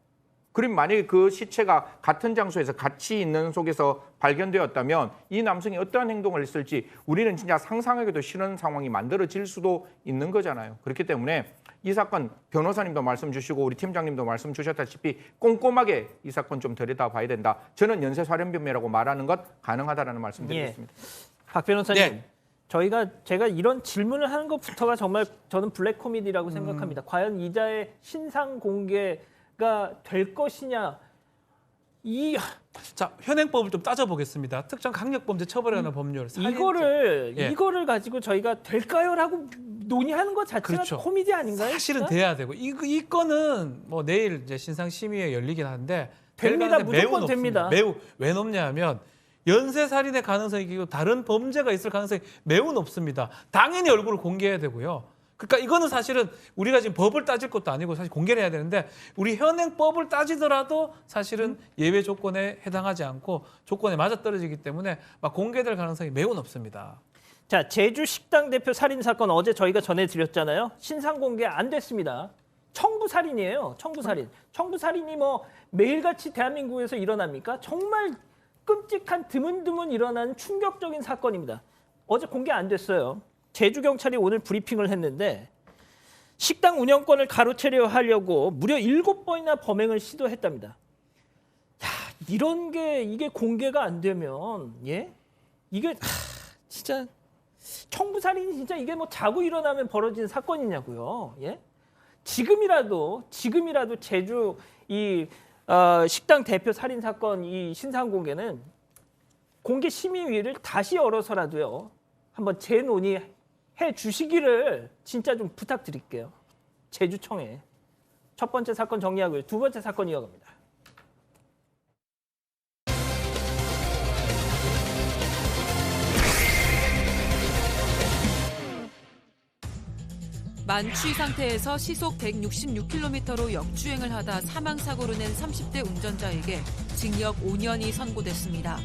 그럼 만약에 그 시체가 같은 장소에서 같이 있는 속에서 발견되었다면 이 남성이 어떠한 행동을 했을지 우리는 진짜 상상하기도 싫은 상황이 만들어질 수도 있는 거잖아요. 그렇기 때문에 이 사건 변호사님도 말씀 주시고 우리 팀장님도 말씀 주셨다시피 꼼꼼하게 이 사건 좀 들여다봐야 된다. 저는 연쇄살인범이라고 말하는 것 가능하다라는 말씀 드리겠습니다. 박 변호사님. 네. 제가 이런 질문을 하는 것부터가 정말 저는 블랙 코미디라고 생각합니다. 과연 이자의 신상 공개가 될 것이냐. 자, 현행법을 좀 따져보겠습니다. 특정 강력범죄 처벌하는 법률. 이거를 가지고 저희가 될까요라고 논의하는 것 자체가 그렇죠. 코미디 아닌가요? 사실은 진짜? 돼야 되고 이 건은 뭐 내일 이제 신상 심의회 열리긴 하는데 됩니다. 될 가능성이 무조건 됩니다. 매우 왜 높냐면 연쇄 살인의 가능성이 있고 다른 범죄가 있을 가능성이 매우 높습니다. 당연히 얼굴을 공개해야 되고요. 그러니까 이거는 사실은 우리가 지금 법을 따질 것도 아니고 사실 공개를 해야 되는데 우리 현행법을 따지더라도 사실은 예외 조건에 해당하지 않고 조건에 맞아떨어지기 때문에 막 공개될 가능성이 매우 높습니다. 자, 제주 식당 대표 살인 사건 어제 저희가 전해드렸잖아요. 신상 공개 안 됐습니다. 청부 살인이에요. 청부 살인. 청부 살인이 뭐 매일같이 대한민국에서 일어납니까? 정말 끔찍한 드문드문 일어나는 충격적인 사건입니다. 어제 공개 안 됐어요. 제주경찰이 오늘 브리핑을 했는데 식당 운영권을 가로채려 하려고 무려 7번이나 범행을 시도했답니다. 야, 이런 게 이게 공개가 안 되면 이게 진짜 청부살인이 진짜 이게 뭐 자고 일어나면 벌어지는 사건이냐고요. 지금이라도 제주 이 식당 대표 살인 사건 이 신상 공개는 공개 심의위를 다시 열어서라도요. 한번 재논의해 주시기를 진짜 좀 부탁드릴게요. 제주청에. 첫 번째 사건 정리하고요. 두 번째 사건 이어갑니다. 만취 상태에서 시속 166km로 역주행을 하다 사망사고로 낸 30대 운전자에게 징역 5년이 선고됐습니다.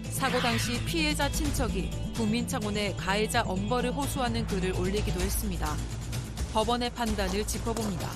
사고 당시 피해자 친척이 국민청원에 가해자 엄벌을 호소하는 글을 올리기도 했습니다. 법원의 판단을 짚어봅니다.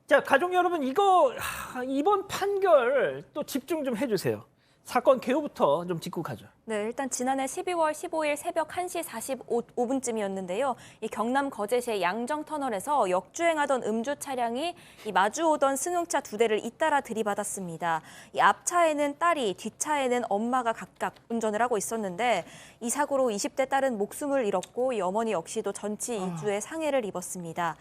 자, 가족 여러분 이번 판결 또 집중 좀 해주세요. 사건 개요부터 좀 짚고 가죠. 네, 일단 지난해 12월 15일 새벽 1시 45분쯤이었는데요. 이 경남 거제시의 양정터널에서 역주행하던 음주 차량이 이 마주오던 승용차 2대를 잇따라 들이받았습니다. 이 앞차에는 딸이, 뒷차에는 엄마가 각각 운전을 하고 있었는데 이 사고로 20대 딸은 목숨을 잃었고 이 어머니 역시도 전치 2주의 상해를 입었습니다.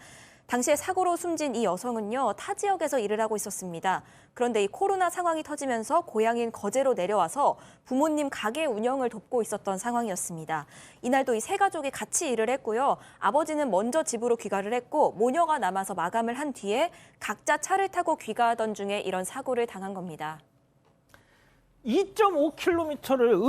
당시에 사고로 숨진 이 여성은요, 타 지역에서 일을 하고 있었습니다. 그런데 이 코로나 상황이 터지면서 고향인 거제로 내려와서 부모님 가게 운영을 돕고 있었던 상황이었습니다. 이날도 이 세 가족이 같이 일을 했고요. 아버지는 먼저 집으로 귀가를 했고 모녀가 남아서 마감을 한 뒤에 각자 차를 타고 귀가하던 중에 이런 사고를 당한 겁니다. 2.5km를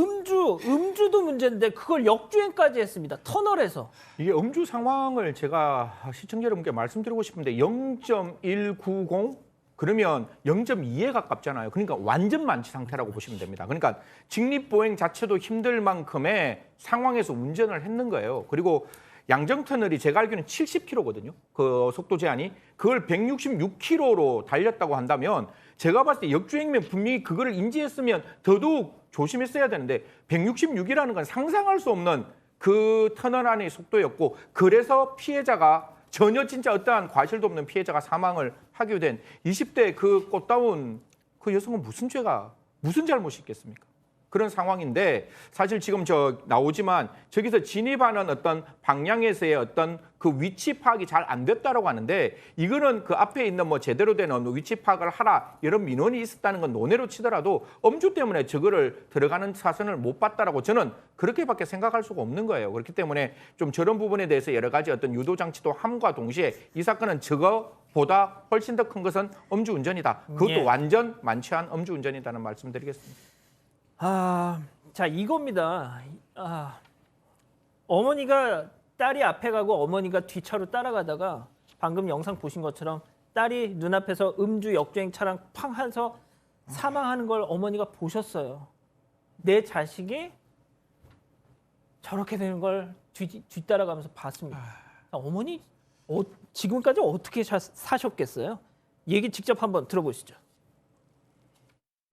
음주도 문제인데 그걸 역주행까지 했습니다. 터널에서. 이게 음주 상황을 제가 시청자 여러분께 말씀드리고 싶은데 0.190 그러면 0.2에 가깝잖아요. 그러니까 완전 만취 상태라고 보시면 됩니다. 그러니까 직립보행 자체도 힘들 만큼의 상황에서 운전을 했는 거예요. 그리고 양정터널이 제가 알기로는 70km거든요. 그 속도 제한이. 그걸 166km로 달렸다고 한다면 제가 봤을 때 역주행이면 분명히 그거를 인지했으면 더더욱 조심했어야 되는데 166이라는 건 상상할 수 없는 그 터널 안의 속도였고 그래서 피해자가 전혀 진짜 어떠한 과실도 없는 피해자가 사망을 하게 된 20대 그 꽃다운 그 여성은 무슨 잘못이 있겠습니까? 그런 상황인데 사실 지금 나오지만 저기서 진입하는 어떤 방향에서의 어떤 그 위치 파악이 잘 안 됐다라고 하는데 이거는 그 앞에 있는 뭐 제대로 된 위치 파악을 하라 이런 민원이 있었다는 건 논외로 치더라도 음주 때문에 저거를 들어가는 사선을 못 봤다라고 저는 그렇게밖에 생각할 수가 없는 거예요. 그렇기 때문에 좀 저런 부분에 대해서 여러 가지 어떤 유도 장치도 함과 동시에 이 사건은 저거보다 훨씬 더 큰 것은 음주운전이다. 그것도 완전 만취한 음주운전이라는 말씀드리겠습니다. 자, 이겁니다. 어머니가 딸이 앞에 가고 어머니가 뒤차로 따라가다가 방금 영상 보신 것처럼 딸이 눈앞에서 음주 역주행 차량 팡 해서 사망하는 걸 어머니가 보셨어요. 내 자식이 저렇게 되는 걸 뒤따라가면서 봤습니다. 어머니 지금까지 어떻게 사셨겠어요? 얘기 직접 한번 들어보시죠.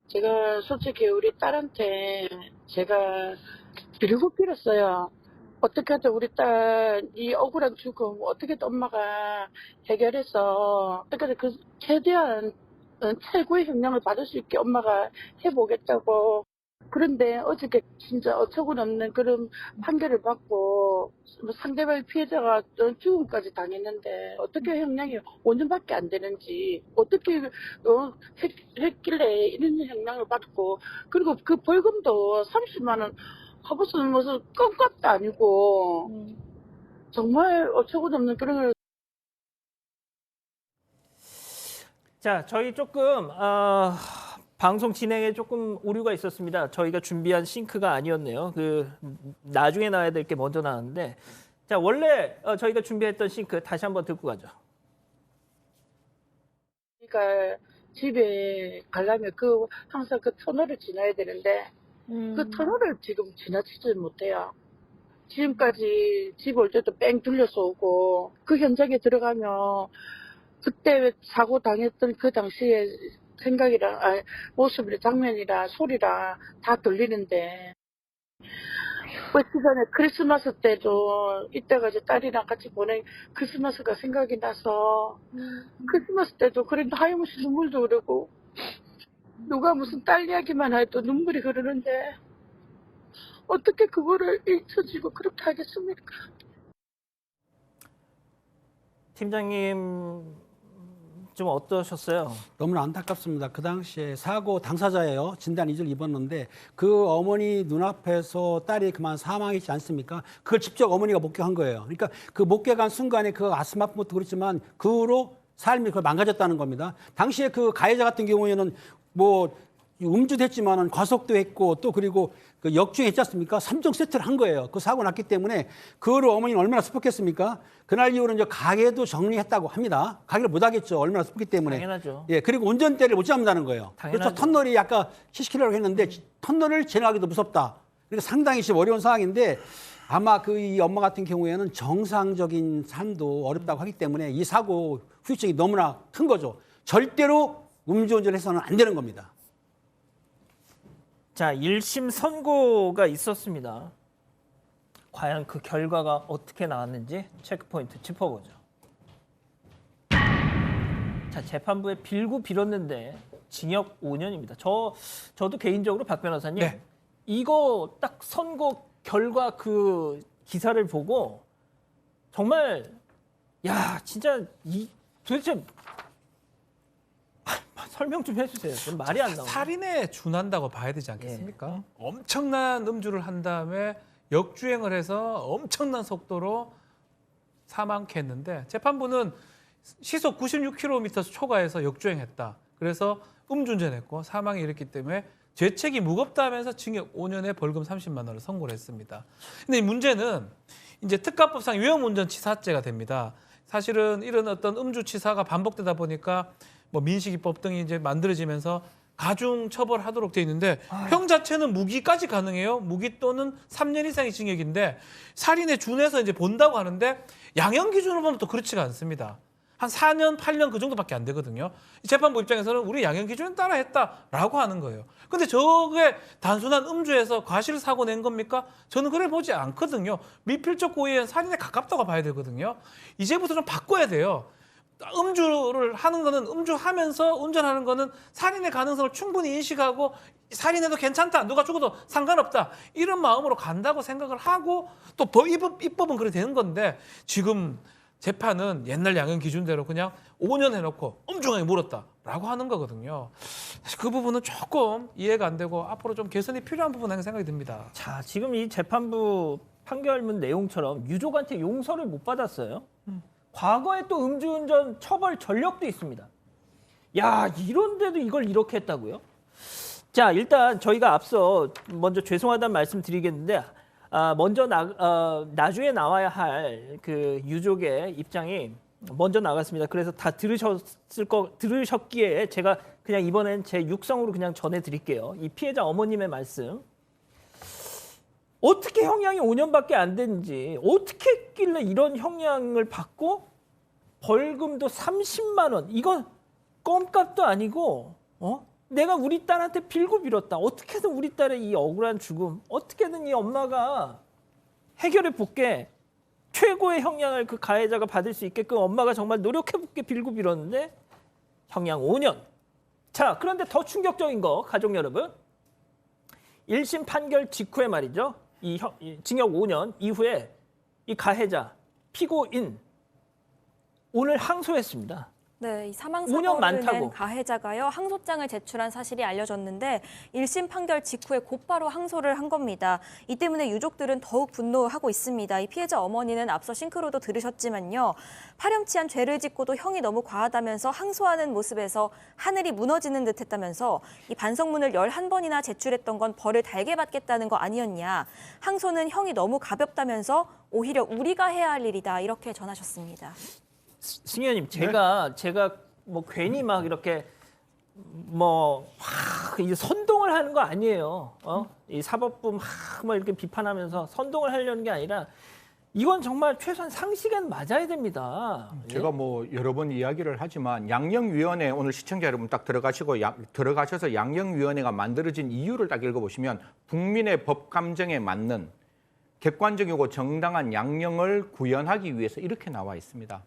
제가 솔직히 우리 딸한테 제가 빌고 빌었어요. 어떻게 하든 우리 딸 이 억울한 죽음 어떻게든 엄마가 해결해서 그러니까 그 최대한 최고의 형량을 받을 수 있게 엄마가 해보겠다고. 그런데 어저께 진짜 어처구니없는 그런 판결을 받고 상대방 피해자가 죽음까지 당했는데 어떻게 형량이 5년밖에 안 되는지 어떻게 했길래 이런 형량을 받고 그리고 그 벌금도 30만 원 무슨 껌값도 아니고 정말 어처구니없는 그런 걸. 자, 저희 조금 방송 진행에 조금 오류가 있었습니다. 저희가 준비한 싱크가 아니었네요. 나중에 나와야 될 게 먼저 나왔는데, 자, 원래 저희가 준비했던 싱크 다시 한번 듣고 가죠. 그러니까 집에 가려면 항상 그 터널을 지나야 되는데 그 터널을 지금 지나치지 못해요. 지금까지 집 올 때도 뺑 둘려서 오고 그 현장에 들어가면 그때 사고 당했던 그 당시에 생각이랑 모습이랑 장면이랑 소리랑 다 들리는데 며칠 전에 크리스마스 때도 이때가 이제 딸이랑 같이 보낸 크리스마스가 생각이 나서 크리스마스 때도 그래도 하염없이 눈물도 흐르고 누가 무슨 딸 이야기만 해도 눈물이 흐르는데 어떻게 그거를 잊혀지고 그렇게 하겠습니까? 팀장님 좀 어떠셨어요? 너무나 안타깝습니다. 그 당시에 사고 당사자예요. 진단 이주를 입었는데 그 어머니 눈앞에서 딸이 그만 사망했지 않습니까? 그걸 직접 어머니가 목격한 거예요. 그러니까 그 목격한 순간에 그 가슴 아픈 것도 그렇지만 그 후로 삶이 그걸 망가졌다는 겁니다. 당시에 그 가해자 같은 경우에는 음주도 했지만은 과속도 했고 또 그리고 그 역주행했지 않습니까? 3종 세트를 한 거예요. 그 사고 났기 때문에 그거를 어머니는 얼마나 슬펐겠습니까? 그날 이후로는 이제 가게도 정리했다고 합니다. 가게를 못 하겠죠. 얼마나 슬펐기 때문에. 당연하죠. 예, 그리고 운전대를 못 잡는다는 거예요. 당연하죠. 그렇죠. 터널이 아까 70km라고 했는데 터널을 지나가기도 무섭다. 그러니까 상당히 지금 어려운 상황인데 아마 이 엄마 같은 경우에는 정상적인 삶도 어렵다고 하기 때문에 이 사고 후유증이 너무나 큰 거죠. 절대로 음주운전을 해서는 안 되는 겁니다. 자, 1심 선고가 있었습니다. 과연 그 결과가 어떻게 나왔는지 체크포인트 짚어보죠. 자, 재판부에 빌고 빌었는데 징역 5년입니다. 저도 개인적으로 박 변호사님 네. 이거 딱 선고 결과 그 기사를 보고 정말 야 진짜 도대체 설명 좀 해주세요. 좀 말이 안 나와요. 살인에 준한다고 봐야 되지 않겠습니까? 엄청난 음주를 한 다음에 역주행을 해서 엄청난 속도로 사망케 했는데 재판부는 시속 96km 초과해서 역주행했다. 그래서 음주운전했고 사망이 일었기 때문에 죄책이 무겁다 하면서 징역 5년에 벌금 30만 원을 선고를 했습니다. 근데 이 문제는 이제 특가법상 위험운전치사죄가 됩니다. 사실은 이런 어떤 음주치사가 반복되다 보니까 민식이법 등이 이제 만들어지면서 가중 처벌하도록 돼 있는데 형 자체는 무기까지 가능해요. 무기 또는 3년 이상의 징역인데 살인에 준해서 이제 본다고 하는데 양형 기준으로 보면 또 그렇지가 않습니다. 한 4년, 8년 그 정도밖에 안 되거든요. 재판부 입장에서는 우리 양형 기준에 따라 했다라고 하는 거예요. 근데 저게 단순한 음주에서 과실사고 낸 겁니까? 저는 그래 보지 않거든요. 미필적 고의엔 살인에 가깝다고 봐야 되거든요. 이제부터 좀 바꿔야 돼요. 음주를 하는 거는 음주하면서 운전하는 거는 살인의 가능성을 충분히 인식하고 살인해도 괜찮다. 누가 죽어도 상관없다. 이런 마음으로 간다고 생각을 하고 또 입법은 그렇게 되는 건데 지금 재판은 옛날 양형 기준대로 그냥 5년 해놓고 엄중하게 물었다라고 하는 거거든요. 사실 그 부분은 조금 이해가 안 되고 앞으로 좀 개선이 필요한 부분이라는 생각이 듭니다. 자, 지금 이 재판부 판결문 내용처럼 유족한테 용서를 못 받았어요. 과거에 또 음주운전 처벌 전력도 있습니다. 야, 이런데도 이걸 이렇게 했다고요? 자, 일단 저희가 앞서 먼저 죄송하다는 말씀 드리겠는데 먼저 나중에 나와야 할 그 유족의 입장이 먼저 나갔습니다. 그래서 다 들으셨기에 제가 그냥 이번엔 제 육성으로 그냥 전해드릴게요. 이 피해자 어머님의 말씀. 어떻게 형량이 5년밖에 안 되는지 어떻게 했길래 이런 형량을 받고 벌금도 30만 원. 이건 껌값도 아니고 내가 우리 딸한테 빌고 빌었다. 어떻게든 우리 딸의 이 억울한 죽음 어떻게든 이 엄마가 해결해 볼게. 최고의 형량을 그 가해자가 받을 수 있게끔 엄마가 정말 노력해 볼게 빌고 빌었는데 형량 5년. 자, 그런데 더 충격적인 거 가족 여러분. 1심 판결 직후에 말이죠. 이 징역 5년 이후에 이 가해자 피고인 오늘 항소했습니다. 네, 이 사망 5년 사고를 많다고. 낸 가해자가요. 항소장을 제출한 사실이 알려졌는데 1심 판결 직후에 곧바로 항소를 한 겁니다. 이 때문에 유족들은 더욱 분노하고 있습니다. 이 피해자 어머니는 앞서 싱크로도 들으셨지만요. 파렴치한 죄를 짓고도 형이 너무 과하다면서 항소하는 모습에서 하늘이 무너지는 듯했다면서 이 반성문을 11번이나 제출했던 건 벌을 달게 받겠다는 거 아니었냐. 항소는 형이 너무 가볍다면서 오히려 우리가 해야 할 일이다. 이렇게 전하셨습니다. 승현님, 제가 뭐 괜히 막 이렇게 이제 선동을 하는 거 아니에요. 이 사법부 막 이렇게 비판하면서 선동을 하려는 게 아니라 이건 정말 최소한 상식은 맞아야 됩니다. 제가 뭐 여러 번 이야기를 하지만 양형위원회 오늘 시청자 여러분 딱 들어가셔서 양형위원회가 만들어진 이유를 딱 읽어보시면 국민의 법 감정에 맞는 객관적이고 정당한 양형을 구현하기 위해서 이렇게 나와 있습니다.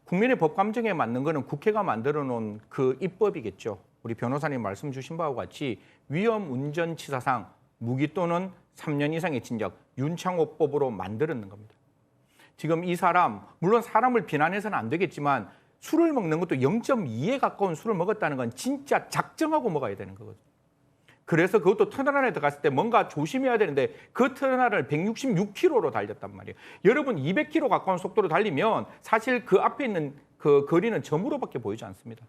국민의 법 감정에 맞는 거는 국회가 만들어 놓은 그 입법이겠죠. 우리 변호사님 말씀 주신 바와 같이 위험 운전치사상 무기 또는 3년 이상의 징역 윤창호법으로 만들었는 겁니다. 지금 이 사람 물론 사람을 비난해서는 안 되겠지만 술을 먹는 것도 0.2에 가까운 술을 먹었다는 건 진짜 작정하고 먹어야 되는 거거든요. 그래서 그것도 터널 안에 들어갔을 때 뭔가 조심해야 되는데 그 터널을 166km로 달렸단 말이에요. 여러분 200km 가까운 속도로 달리면 사실 그 앞에 있는 그 거리는 점으로밖에 보이지 않습니다.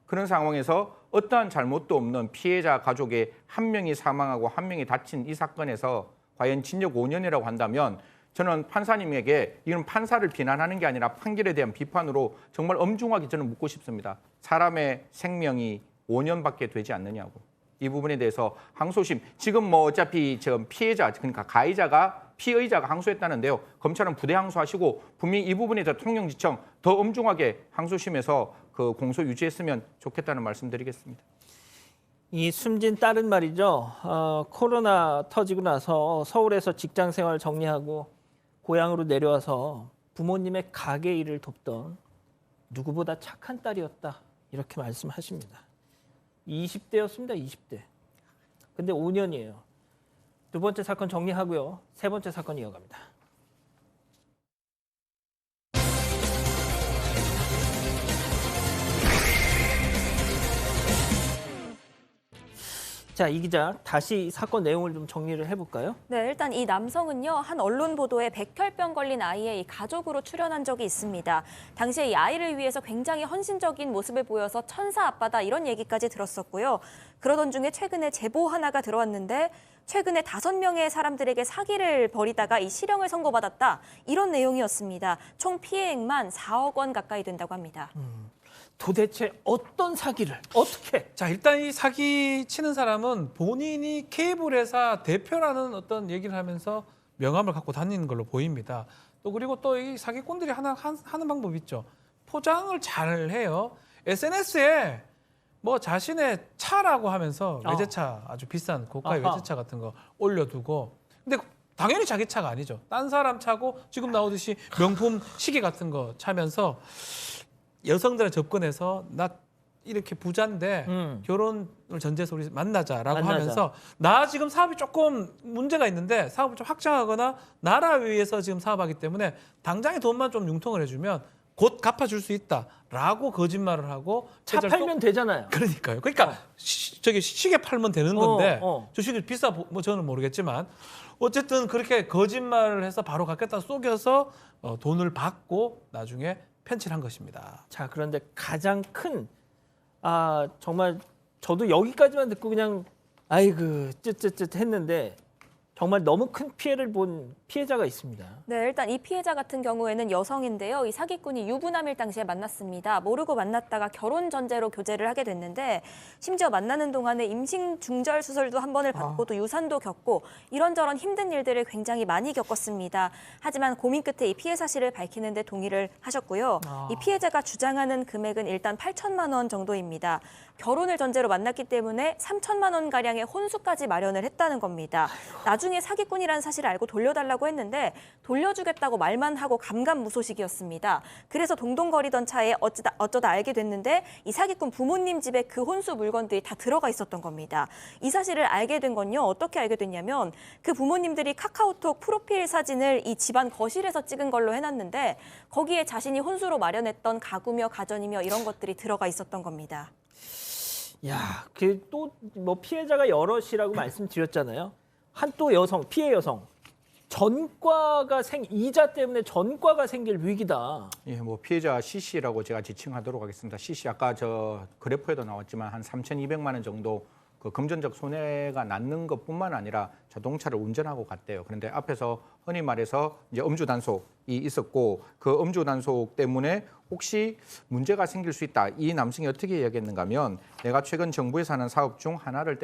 그런 상황에서 어떠한 잘못도 없는 피해자 가족의 한 명이 사망하고 한 명이 다친 이 사건에서 과연 징역 5년이라고 한다면 저는 판사님에게 이건 판사를 비난하는 게 아니라 판결에 대한 비판으로 정말 엄중하게 저는 묻고 싶습니다. 사람의 생명이 5년밖에 되지 않느냐고. 이 부분에 대해서 항소심 지금 뭐 어차피 지금 피해자 그러니까 가해자가 피의자가 항소했다는데요. 검찰은 부대 항소하시고 분명히 이 부분에 대해서 통영지청 더 엄중하게 항소심에서 그 공소 유지했으면 좋겠다는 말씀드리겠습니다. 이 숨진 딸은 말이죠. 코로나 터지고 나서 서울에서 직장 생활 정리하고 고향으로 내려와서 부모님의 가게 일을 돕던 누구보다 착한 딸이었다. 이렇게 말씀하십니다. 20대였습니다. 20대. 근데 5년이에요. 두 번째 사건 정리하고요. 세 번째 사건 이어갑니다. 자, 이 기자 다시 사건 내용을 좀 정리를 해볼까요? 네, 일단 이 남성은요, 한 언론 보도에 백혈병 걸린 아이의 이 가족으로 출연한 적이 있습니다. 당시에 이 아이를 위해서 굉장히 헌신적인 모습을 보여서 천사 아빠다 이런 얘기까지 들었었고요. 그러던 중에 최근에 제보 하나가 들어왔는데 최근에 5명의 사람들에게 사기를 벌이다가 이 실형을 선고받았다 이런 내용이었습니다. 총 피해액만 4억 원 가까이 된다고 합니다. 도대체 어떤 사기를 어떻게? 자, 일단 이 사기 치는 사람은 본인이 케이블 회사 대표라는 어떤 얘기를 하면서 명함을 갖고 다니는 걸로 보입니다. 또 그리고 또 이 사기꾼들이 하는 방법이 있죠. 포장을 잘 해요. SNS에 뭐 자신의 차라고 하면서 외제차 아주 비싼 고가의 외제차 같은 거 올려두고 근데 당연히 자기 차가 아니죠. 딴 사람 차고 지금 나오듯이 명품 시계 같은 거 차면서 여성들에 접근해서 나 이렇게 부자인데 결혼을 전제해서 우리 만나자라고 하면서 나 지금 사업이 조금 문제가 있는데 사업을 좀 확장하거나 나라를 위해서 지금 사업하기 때문에 당장의 돈만 좀 융통을 해주면 곧 갚아줄 수 있다라고 거짓말을 하고 차 팔면 되잖아요. 그러니까요. 그러니까 저기 시계 팔면 되는 건데 저 시계 비싸 뭐 저는 모르겠지만 어쨌든 그렇게 거짓말을 해서 바로 갚겠다 속여서 돈을 받고 나중에 편취한 것입니다. 자, 그런데 가장 큰 정말 저도 여기까지만 듣고 그냥 아이고 쯧쯧쯧 했는데 정말 너무 큰 피해를 본 피해자가 있습니다. 네, 일단 이 피해자 같은 경우에는 여성인데요. 이 사기꾼이 유부남일 당시에 만났습니다. 모르고 만났다가 결혼 전제로 교제를 하게 됐는데 심지어 만나는 동안에 임신 중절 수술도 한 번을 받고 또 유산도 겪고 이런저런 힘든 일들을 굉장히 많이 겪었습니다. 하지만 고민 끝에 이 피해 사실을 밝히는 데 동의를 하셨고요. 이 피해자가 주장하는 금액은 일단 8천만 원 정도입니다. 결혼을 전제로 만났기 때문에 3천만 원 가량의 혼수까지 마련을 했다는 겁니다. 나중에 사기꾼이라는 사실을 알고 돌려달라고 했는데 돌려주겠다고 말만 하고 감감무소식이었습니다. 그래서 동동거리던 차에 어쩌다 알게 됐는데 이 사기꾼 부모님 집에 그 혼수 물건들이 다 들어가 있었던 겁니다. 이 사실을 알게 된 건요. 어떻게 알게 됐냐면 그 부모님들이 카카오톡 프로필 사진을 이 집안 거실에서 찍은 걸로 해놨는데 거기에 자신이 혼수로 마련했던 가구며 가전이며 이런 것들이 들어가 있었던 겁니다. 야, 그 또 뭐 피해자가 여럿이라고 말씀드렸잖아요. 한 또 여성, 피해 여성. 이자 때문에 전과가 생길 위기다. 예, 뭐 피해자 C씨라고 제가 지칭하도록 하겠습니다. C씨 아까 저 그래프에도 나왔지만 한 3,200만 원 정도 그 금전적 손해가 났는 것뿐만 아니라 자동차를 운전하고 갔대요. 그런데 앞에서 흔히 말해서 이제 음주 단속이 있었고 그 음주 단속 때문에 혹시 문제가 생길 수 있다. 이 남성이 어떻게 이야기했는가 하면 내가 최근 정부에서 하는 사업 중 하나를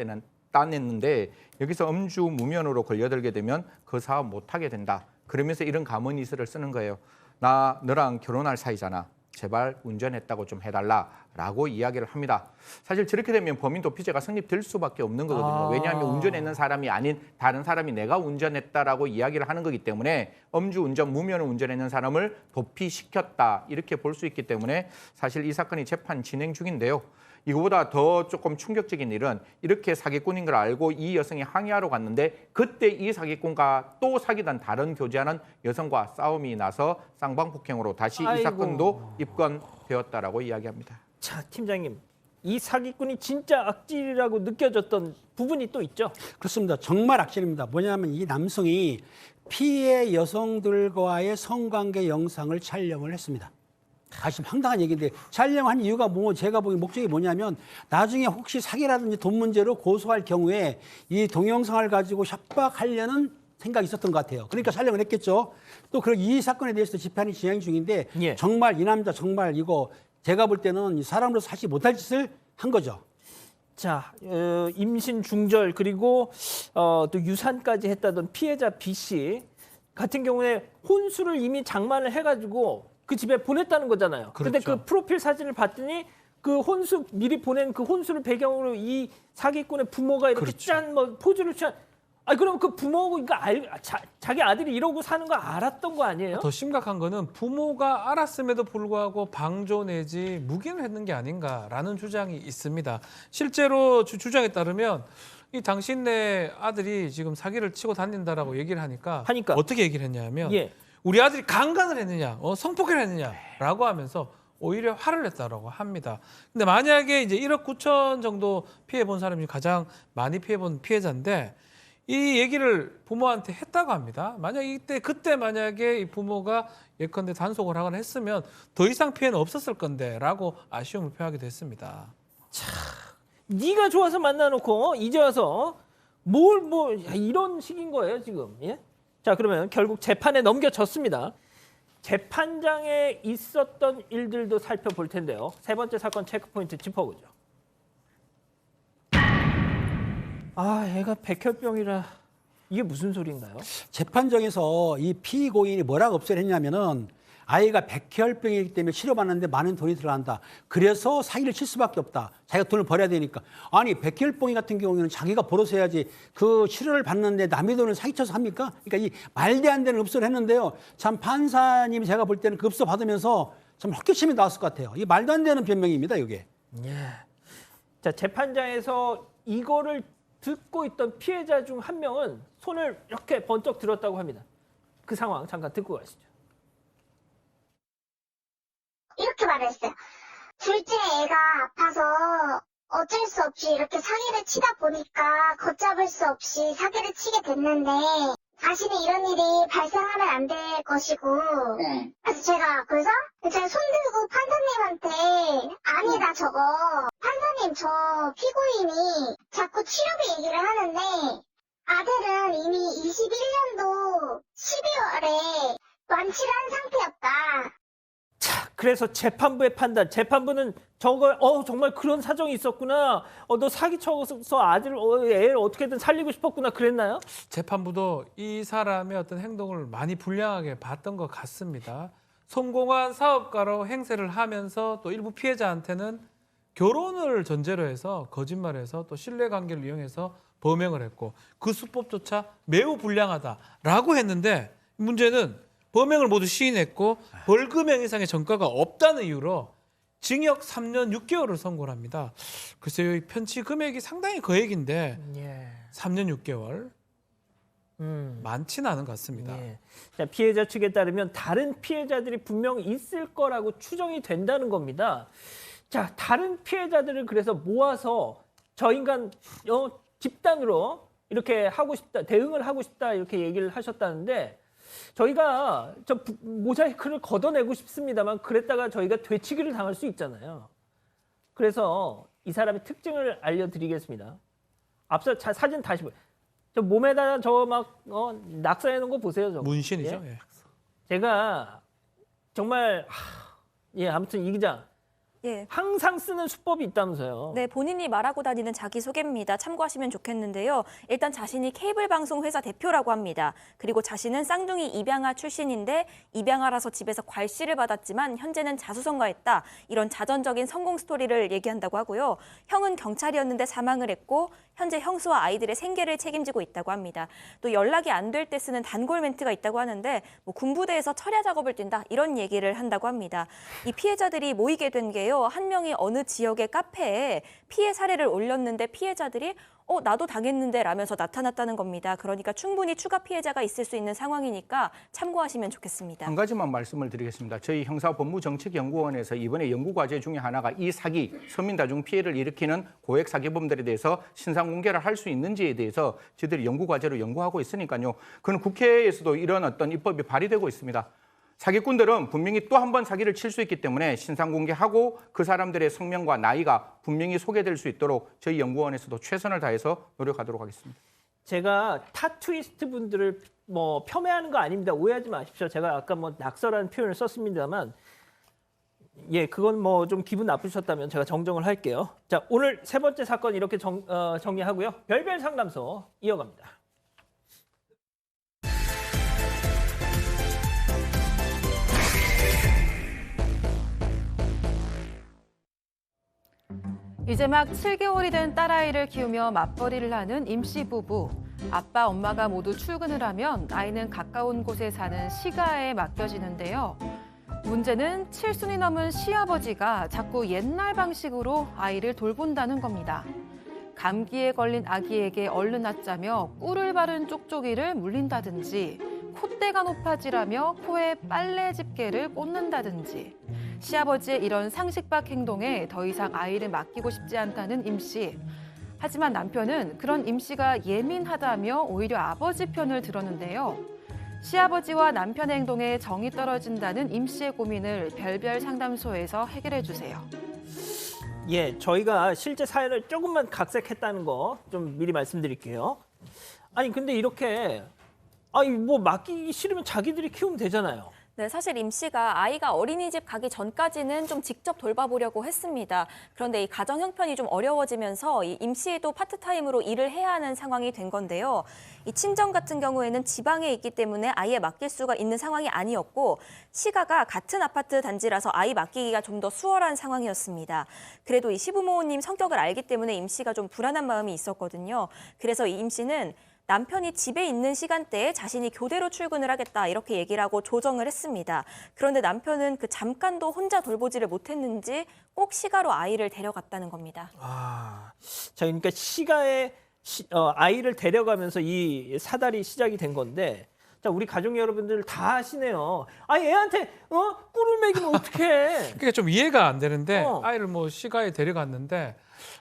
따냈는데 여기서 음주 무면으로 걸려들게 되면 그 사업 못하게 된다. 그러면서 이런 가문이슬을 쓰는 거예요. 나 너랑 결혼할 사이잖아. 제발 운전했다고 좀 해달라라고 이야기를 합니다. 사실 저렇게 되면 범인 도피죄가 성립될 수밖에 없는 거거든요. 왜냐하면 운전했는 사람이 아닌 다른 사람이 내가 운전했다라고 이야기를 하는 거기 때문에 음주운전, 무면허 운전했는 사람을 도피시켰다 이렇게 볼 수 있기 때문에 사실 이 사건이 재판 진행 중인데요. 이거보다 더 조금 충격적인 일은 이렇게 사기꾼인 걸 알고 이 여성이 항의하러 갔는데 그때 이 사기꾼과 또 사귀던 다른 교제하는 여성과 싸움이 나서 쌍방폭행으로 다시 이 사건도 입건되었다라고 이야기합니다. 자, 팀장님. 이 사기꾼이 진짜 악질이라고 느껴졌던 부분이 또 있죠? 그렇습니다. 정말 악질입니다. 뭐냐면 이 남성이 피해 여성들과의 성관계 영상을 촬영을 했습니다. 사실 황당한 얘기인데 촬영한 이유가 제가 보기엔 목적이 뭐냐면 나중에 혹시 사기라든지 돈 문제로 고소할 경우에 이 동영상을 가지고 협박하려는 생각이 있었던 것 같아요. 그러니까 촬영을 했겠죠. 또 이 사건에 대해서도 재판이 진행 중인데 정말 이 남자 정말 이거 제가 볼 때는 사람으로서 하지 못할 짓을 한 거죠. 자, 임신 중절 그리고 또 유산까지 했다던 피해자 B 씨 같은 경우에 혼수를 이미 장만을 해가지고 그 집에 보냈다는 거잖아요. 그런데 그 프로필 사진을 봤더니 그 혼수 미리 보낸 그 혼수를 배경으로 이 사기꾼의 부모가 이렇게 짠 뭐 포즈를 취한. 아니 그럼 그 부모가 자기 아들이 이러고 사는 거 알았던 거 아니에요? 더 심각한 거는 부모가 알았음에도 불구하고 방조 내지 묵인을 했는 게 아닌가라는 주장이 있습니다. 실제로 주장에 따르면 이 당신네 아들이 지금 사기를 치고 다닌다라고 얘기를 하니까 어떻게 얘기를 했냐면 우리 아들이 강간을 했느냐, 성폭행을 했느냐라고 하면서 오히려 화를 냈다라고 합니다. 근데 만약에 이제 1억 9천 정도 피해 본 사람이 가장 많이 피해 본 피해자인데 이 얘기를 부모한테 했다고 합니다. 만약 그때 만약에 이 부모가 예컨대 단속을 하거나 했으면 더 이상 피해는 없었을 건데라고 아쉬움을 표하기도 했습니다. 참, 네가 좋아서 만나놓고 이제 와서 이런 식인 거예요 지금. 예? 자, 그러면 결국 재판에 넘겨졌습니다. 재판장에 있었던 일들도 살펴볼 텐데요. 세 번째 사건 체크포인트 짚어보죠. 애가 백혈병이라 이게 무슨 소리인가요? 재판정에서 이 피고인이 뭐라고 업소를 했냐면은 아이가 백혈병이기 때문에 치료받는데 많은 돈이 들어간다. 그래서 사기를 칠 수밖에 없다. 자기가 돈을 벌어야 되니까. 아니 백혈병이 같은 경우에는 자기가 벌어서 해야지 그 치료를 받는데 남의 돈을 사기쳐서 합니까? 그러니까 이 말도 안 되는 업소를 했는데요. 참 판사님이 제가 볼 때는 그 업소 받으면서 참 헛기침이 나왔을 것 같아요. 이 말도 안 되는 변명입니다. 이게. 자, 재판장에서 이거를 듣고 있던 피해자 중 한 명은 손을 이렇게 번쩍 들었다고 합니다. 그 상황 잠깐 듣고 가시죠. 이렇게 말했어요. 둘째 애가 아파서 어쩔 수 없이 이렇게 사기를 치다 보니까 걷잡을 수 없이 사기를 치게 됐는데 다시는 이런 일이 발생하면 안 될 것이고 그래서 제가 손 들고 판사님한테 아니다 저거 판사님 저 피고인이 자꾸 치료비 얘기를 하는데 아들은 이미 21년도 12월에 완치를 한 상태였다. 자, 그래서 재판부의 판단. 재판부는 정말 그런 사정이 있었구나. 너 사기쳐서 애를 어떻게든 살리고 싶었구나 그랬나요? 재판부도 이 사람의 어떤 행동을 많이 불량하게 봤던 것 같습니다. 성공한 사업가로 행세를 하면서 또 일부 피해자한테는 결혼을 전제로 해서 거짓말해서 또 신뢰관계를 이용해서 범행을 했고 그 수법조차 매우 불량하다라고 했는데 문제는 범행을 모두 시인했고 벌금형 이상의 전과가 없다는 이유로 징역 3년 6개월을 선고를 합니다. 글쎄요, 이 편취 금액이 상당히 거액인데 3년 6개월 많지는 않은 것 같습니다. 자, 피해자 측에 따르면 다른 피해자들이 분명 있을 거라고 추정이 된다는 겁니다. 자, 다른 피해자들을 그래서 모아서 저 인간 집단으로 이렇게 하고 싶다, 대응을 하고 싶다 이렇게 얘기를 하셨다는데 저희가 모자이크를 걷어내고 싶습니다만 그랬다가 저희가 되치기를 당할 수 있잖아요. 그래서 이 사람의 특징을 알려드리겠습니다. 앞서 사진 다시 보세요. 저 몸에다가 낙서해 놓은 거 보세요. 저거. 문신이죠. 예. 제가 정말 아무튼 이 기자 항상 쓰는 수법이 있다면서요. 네, 본인이 말하고 다니는 자기소개입니다. 참고하시면 좋겠는데요. 일단 자신이 케이블 방송 회사 대표라고 합니다. 그리고 자신은 쌍둥이 입양아 출신인데 입양아라서 집에서 괄씨를 받았지만 현재는 자수성가했다. 이런 자전적인 성공 스토리를 얘기한다고 하고요. 형은 경찰이었는데 사망을 했고 현재 형수와 아이들의 생계를 책임지고 있다고 합니다. 또 연락이 안 될 때 쓰는 단골 멘트가 있다고 하는데 군부대에서 철야 작업을 뛴다. 이런 얘기를 한다고 합니다. 이 피해자들이 모이게 된 게요. 한 명이 어느 지역의 카페에 피해 사례를 올렸는데 피해자들이 나도 당했는데 라면서 나타났다는 겁니다. 그러니까 충분히 추가 피해자가 있을 수 있는 상황이니까 참고하시면 좋겠습니다. 한 가지만 말씀을 드리겠습니다. 저희 형사법무정책연구원에서 이번에 연구과제 중에 하나가 이 사기, 서민다중 피해를 일으키는 고액 사기범들에 대해서 신상공개를 할 수 있는지에 대해서 저희들이 연구과제로 연구하고 있으니까요. 그건 국회에서도 이런 어떤 입법이 발의되고 있습니다. 사기꾼들은 분명히 또 한 번 사기를 칠 수 있기 때문에 신상공개하고 그 사람들의 성명과 나이가 분명히 소개될 수 있도록 저희 연구원에서도 최선을 다해서 노력하도록 하겠습니다. 제가 타투이스트 분들을 폄훼하는 거 아닙니다. 오해하지 마십시오. 제가 아까 낙서라는 표현을 썼습니다만 그건 좀 기분 나쁘셨다면 제가 정정을 할게요. 자, 오늘 세 번째 사건 이렇게 정리하고요. 별별 상담소 이어갑니다. 이제 막 7개월이 된 딸아이를 키우며 맞벌이를 하는 임씨 부부. 아빠, 엄마가 모두 출근을 하면 아이는 가까운 곳에 사는 시가에 맡겨지는데요. 문제는 7순이 넘은 시아버지가 자꾸 옛날 방식으로 아이를 돌본다는 겁니다. 감기에 걸린 아기에게 얼른 낫자며 꿀을 바른 쪽쪽이를 물린다든지 콧대가 높아지라며 코에 빨래 집게를 꽂는다든지 시아버지의 이런 상식박 행동에 더 이상 아이를 맡기고 싶지 않다는 임씨. 하지만 남편은 그런 임씨가 예민하다며 오히려 아버지 편을 들었는데요. 시아버지와 남편의 행동에 정이 떨어진다는 임씨의 고민을 별별 상담소에서 해결해 주세요. 저희가 실제 사연을 조금만 각색했다는 거 좀 미리 말씀드릴게요. 아니 근데 이렇게 맡기기 싫으면 자기들이 키우면 되잖아요. 네, 사실 임 씨가 아이가 어린이집 가기 전까지는 좀 직접 돌봐보려고 했습니다. 그런데 이 가정 형편이 좀 어려워지면서 이 임 씨도 파트타임으로 일을 해야 하는 상황이 된 건데요. 이 친정 같은 경우에는 지방에 있기 때문에 아이에 맡길 수가 있는 상황이 아니었고 시가가 같은 아파트 단지라서 아이 맡기기가 좀 더 수월한 상황이었습니다. 그래도 이 시부모님 성격을 알기 때문에 임 씨가 좀 불안한 마음이 있었거든요. 그래서 이 임 씨는 남편이 집에 있는 시간대에 자신이 교대로 출근을 하겠다 이렇게 얘기를 하고 조정을 했습니다. 그런데 남편은 그 잠깐도 혼자 돌보지를 못했는지 꼭 시가로 아이를 데려갔다는 겁니다. 자, 그러니까 시가에 아이를 데려가면서 이 사달이 시작이 된 건데 자, 우리 가족 여러분들 다 아시네요. 애한테 꿀을 먹이면 어떡해. 그게 좀 이해가 안 되는데 아이를 시가에 데려갔는데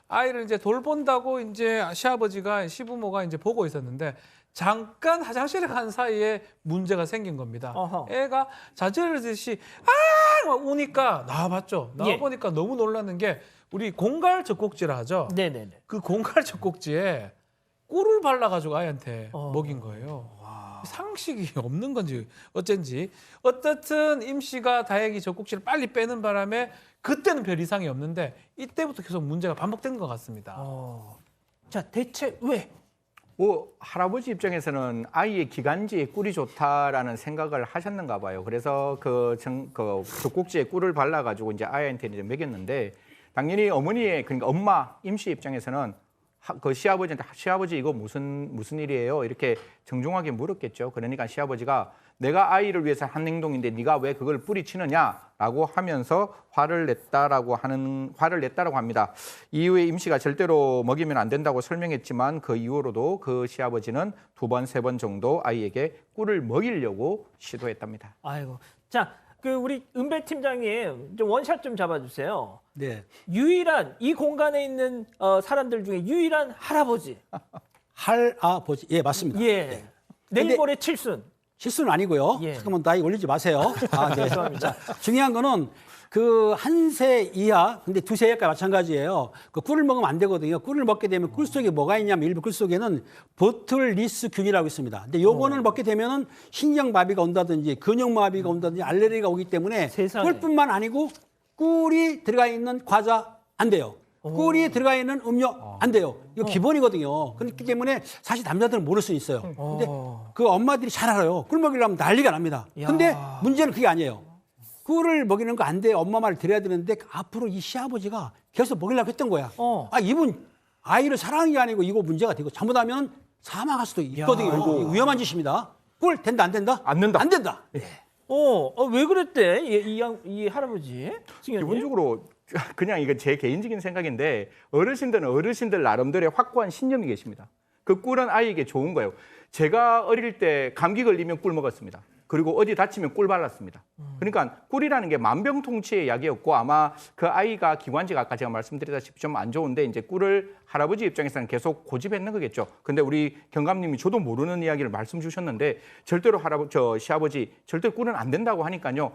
아이를 이제 돌본다고 이제 시아버지가 시부모가 이제 보고 있었는데 잠깐 화장실에 간 사이에 문제가 생긴 겁니다. 애가 자저러듯이 막 우니까 나와봤죠. 나와보니까 너무 놀라는 게 우리 공갈 젖꼭지를 하죠. 네네네. 그 공갈 젖꼭지에 꿀을 발라가지고 아이한테 먹인 거예요. 상식이 없는 건지 어쩐지. 어떻든 임 씨가 다행히 젖꼭지를 빨리 빼는 바람에 그때는 별 이상이 없는데 이때부터 계속 문제가 반복된 것 같습니다. 자, 대체 왜? 할아버지 입장에서는 아이의 기관지에 꿀이 좋다라는 생각을 하셨는가 봐요. 그래서 그 젖꼭지에 꿀을 발라가지고 이제 아이한테 이제 먹였는데 당연히 어머니의 그러니까 엄마 임씨 입장에서는 그 시아버지한테 시아버지 이거 무슨 일이에요? 이렇게 정중하게 물었겠죠. 그러니까 시아버지가 내가 아이를 위해서 한 행동인데 네가 왜 그걸 뿌리치느냐라고 하면서 화를 냈다라고 합니다. 이후에 임 씨가 절대로 먹이면 안 된다고 설명했지만 그 이후로도 그 시아버지는 2번, 3번 정도 아이에게 꿀을 먹이려고 시도했답니다. 아이고. 자, 그 우리 은배 팀장님 좀 원샷 좀 잡아주세요. 네. 유일한 이 공간에 있는 사람들 중에 유일한 할아버지. 할아버지. 예, 맞습니다. 예. 내일 모레 칠순. 실수는 아니고요. 예. 잠깐만 나이 올리지 마세요. 네. 죄송합니다. 자, 중요한 거는 그 1세 이하, 근데 2세 이하가 마찬가지예요. 그 꿀을 먹으면 안 되거든요. 꿀을 먹게 되면 꿀 속에 뭐가 있냐면 일부 꿀 속에는 보툴리스균이라고 있습니다. 근데 요거를 먹게 되면은 신경마비가 온다든지 근육마비가 온다든지 알레르기가 오기 때문에 세상에. 꿀뿐만 아니고 꿀이 들어가 있는 과자 안 돼요. 꿀이 들어가 있는 음료 안 돼요. 이거 기본이거든요. 그렇기 때문에 사실 남자들은 모를 수 있어요. 근데 그 엄마들이 잘 알아요. 꿀 먹이려면 난리가 납니다. 근데 문제는 그게 아니에요. 꿀을 먹이는 거 안 돼. 엄마 말을 들어야 되는데 앞으로 이 시아버지가 계속 먹이려고 했던 거야. 이분 아이를 사랑하는 게 아니고 이거 문제가 되고 잘못하면 사망할 수도 있거든요. 이거 위험한 짓입니다. 꿀 된다 안 된다? 안 된다. 안 된다. 네. 왜 그랬대? 이 할아버지? 승현님? 기본적으로 그냥 이거 제 개인적인 생각인데 어르신들은 어르신들 나름대로의 확고한 신념이 계십니다. 그 꿀은 아이에게 좋은 거예요. 제가 어릴 때 감기 걸리면 꿀 먹었습니다. 그리고 어디 다치면 꿀 발랐습니다. 그러니까 꿀이라는 게 만병통치의 약이었고 아마 그 아이가 기관지가 아까 제가 말씀드렸다시피 좀 안 좋은데 이제 꿀을 할아버지 입장에서는 계속 고집했는 거겠죠. 근데 우리 경감님이 저도 모르는 이야기를 말씀 주셨는데 절대로 시아버지 절대 꿀은 안 된다고 하니까요.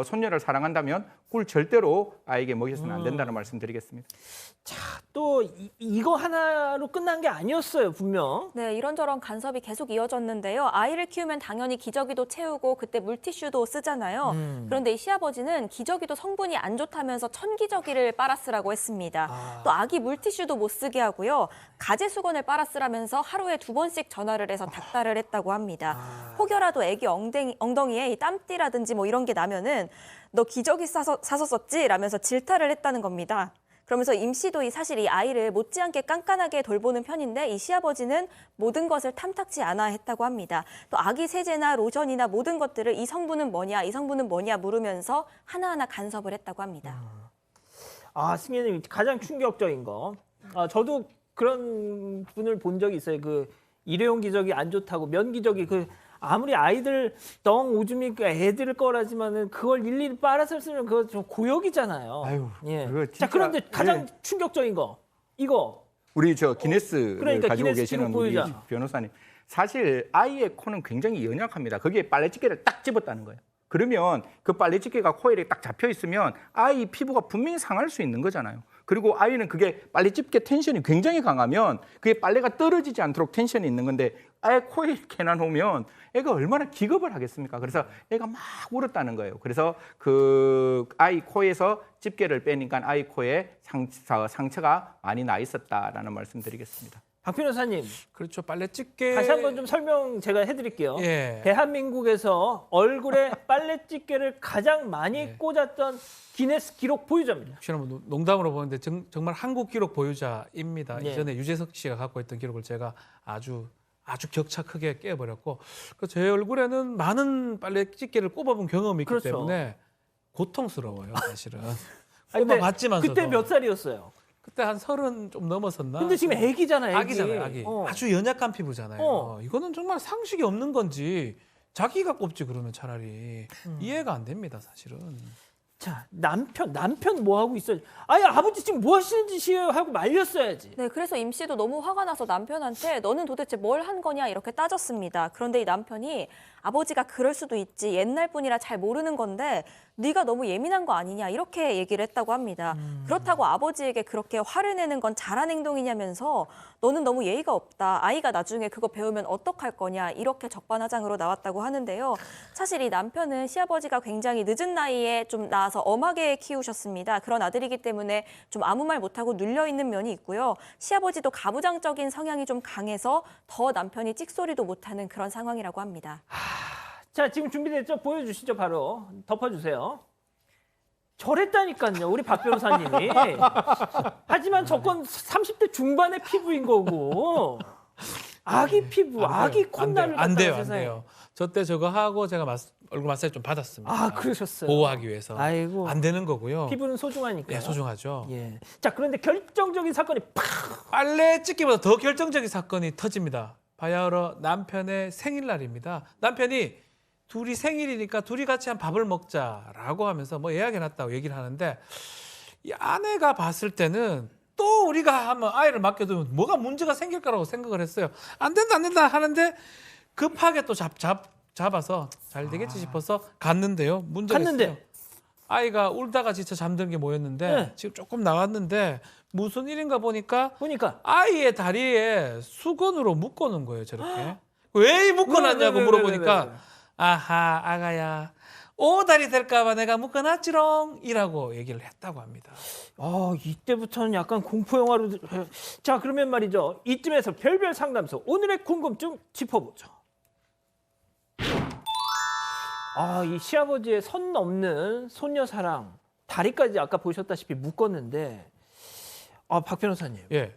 손녀를 사랑한다면 꿀 절대로 아이에게 먹여서는 안 된다는 말씀드리겠습니다. 자, 또 이거 하나로 끝난 게 아니었어요, 분명. 네, 이런저런 간섭이 계속 이어졌는데요. 아이를 키우면 당연히 기저귀도 채우고 그때 물티슈도 쓰잖아요. 그런데 이 시아버지는 기저귀도 성분이 안 좋다면서 천기저귀를 빨아 쓰라고 했습니다. 또 아기 물티슈도 못 쓰게 하고요. 가제수건을 빨아 쓰라면서 하루에 2번씩 전화를 해서 닥달을 했다고 합니다. 혹여라도 아기 엉덩이에 이 땀띠라든지 뭐 이런 게 나면은 너 기저귀 사서 썼지? 라면서 질타를 했다는 겁니다. 그러면서 임 씨도 사실 이 아이를 못지않게 깐깐하게 돌보는 편인데 이 시아버지는 모든 것을 탐탁지 않아 했다고 합니다. 또 아기 세제나 로션이나 모든 것들을 이 성분은 뭐냐, 이 성분은 뭐냐 물으면서 하나하나 간섭을 했다고 합니다. 승현님 가장 충격적인 거. 저도 그런 분을 본 적이 있어요. 그 일회용 기저귀 안 좋다고 면 기저귀 아무리 아이들 오줌이 애들 거라지만은 그걸 일일이 빨아서 쓰면 그거 좀 고역이잖아요. 아유, 예. 그거 진짜, 그런데 가장 충격적인 거 이거. 우리 기네스를 그러니까 가지고 기네스 계시는 기록 우리 보유자. 변호사님. 사실 아이의 코는 굉장히 연약합니다. 거기에 빨래집게를 딱 집었다는 거예요. 그러면 그 빨래집게가 코에 딱 잡혀 있으면 아이 피부가 분명히 상할 수 있는 거잖아요. 그리고 아이는 그게 빨래집게 텐션이 굉장히 강하면 그게 빨래가 떨어지지 않도록 텐션이 있는 건데 아예 코에 이렇게 해놔놓으면 애가 얼마나 기겁을 하겠습니까? 그래서 애가 막 울었다는 거예요. 그래서 그 아이 코에서 집게를 빼니까 아이 코에 상처가 많이 나 있었다라는 말씀드리겠습니다. 박 변호사님. 그렇죠. 빨래집게 다시 한번 좀 설명 제가 해드릴게요. 예. 대한민국에서 얼굴에 빨래집게를 가장 많이 꽂았던 기네스 기록 보유자입니다. 혹시나 뭐 농담으로 보는데 정말 한국 기록 보유자입니다. 네. 이전에 유재석 씨가 갖고 있던 기록을 제가 아주 격차 크게 깨버렸고 제 얼굴에는 많은 빨래집게를 꼽아본 경험이 있기 그렇죠. 때문에 고통스러워요, 사실은. 근데 꼽아봤지만서도. 그때 몇 살이었어요? 그때 한 30 좀 넘었었나? 근데 지금 애기잖아요, 애기. 아기잖아요, 아기. 아주 연약한 피부잖아요. 이거는 정말 상식이 없는 건지 자기가 꼽지 그러면 차라리 이해가 안 됩니다, 사실은. 자, 남편 뭐 하고 있어요? 아버지 지금 뭐 하시는 짓이에요? 하고 말렸어야지. 네, 그래서 임 씨도 너무 화가 나서 남편한테 너는 도대체 뭘 한 거냐 이렇게 따졌습니다. 그런데 이 남편이 아버지가 그럴 수도 있지. 옛날 분이라 잘 모르는 건데 네가 너무 예민한 거 아니냐 이렇게 얘기를 했다고 합니다. 그렇다고 아버지에게 그렇게 화를 내는 건 잘한 행동이냐면서 너는 너무 예의가 없다. 아이가 나중에 그거 배우면 어떡할 거냐 이렇게 적반하장으로 나왔다고 하는데요. 사실 이 남편은 시아버지가 굉장히 늦은 나이에 좀 낳아서 엄하게 키우셨습니다. 그런 아들이기 때문에 좀 아무 말 못하고 눌려있는 면이 있고요. 시아버지도 가부장적인 성향이 좀 강해서 더 남편이 찍소리도 못하는 그런 상황이라고 합니다. 자, 지금 준비됐죠? 보여주시죠, 바로. 덮어주세요. 저랬다니까요, 우리 박 변호사님이. 하지만 저건 30대 중반의 피부인 거고. 아기 피부, 아기 콧날을 안 돼요, 갖다가 안 세상에. 돼요. 저 때 저거 하고 제가 얼굴 마사지 좀 받았습니다. 아, 그러셨어요? 보호하기 위해서. 아이고. 안 되는 거고요. 피부는 소중하니까. 예, 소중하죠. 예. 자, 그런데 결정적인 사건이 빨래 찢기보다 더 결정적인 사건이 터집니다. 바야흐로 남편의 생일날입니다. 남편이 둘이 생일이니까 둘이 같이 한 밥을 먹자라고 하면서 뭐 예약해놨다고 얘기를 하는데 이 아내가 봤을 때는 또 우리가 한번 아이를 맡겨두면 뭐가 문제가 생길 거라고 생각을 했어요. 안 된다 하는데 급하게 또 잡아서 잘 되겠지 싶어서 갔는데요. 문제가 있어요. 아이가 울다가 지쳐 잠든 게 뭐였는데 네. 지금 조금 나왔는데 무슨 일인가 보니까 아이의 다리에 수건으로 묶어놓은 거예요. 저렇게. 왜 묶어놨냐고 물어보니까 아하 아가야 오다리 될까 봐 내가 묶어놨지롱 이라고 얘기를 했다고 합니다. 이때부터는 약간 공포영화로. 자, 그러면 말이죠. 이쯤에서 별별 상담소 오늘의 궁금증 짚어보죠. 이 시아버지의 선 넘는 손녀 사랑, 다리까지 아까 보셨다시피 묶었는데, 박 변호사님. 예,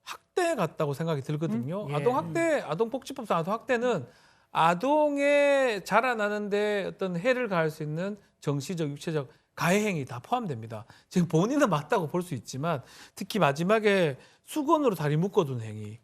학대 같다고 생각이 들거든요. 예. 아동복지법상 아동학대는 아동의 자라나는데 어떤 해를 가할 수 있는 정신적, 육체적 가해 행위 다 포함됩니다. 지금 본인은 맞다고 볼 수 있지만 특히 마지막에 수건으로 다리 묶어둔 행위.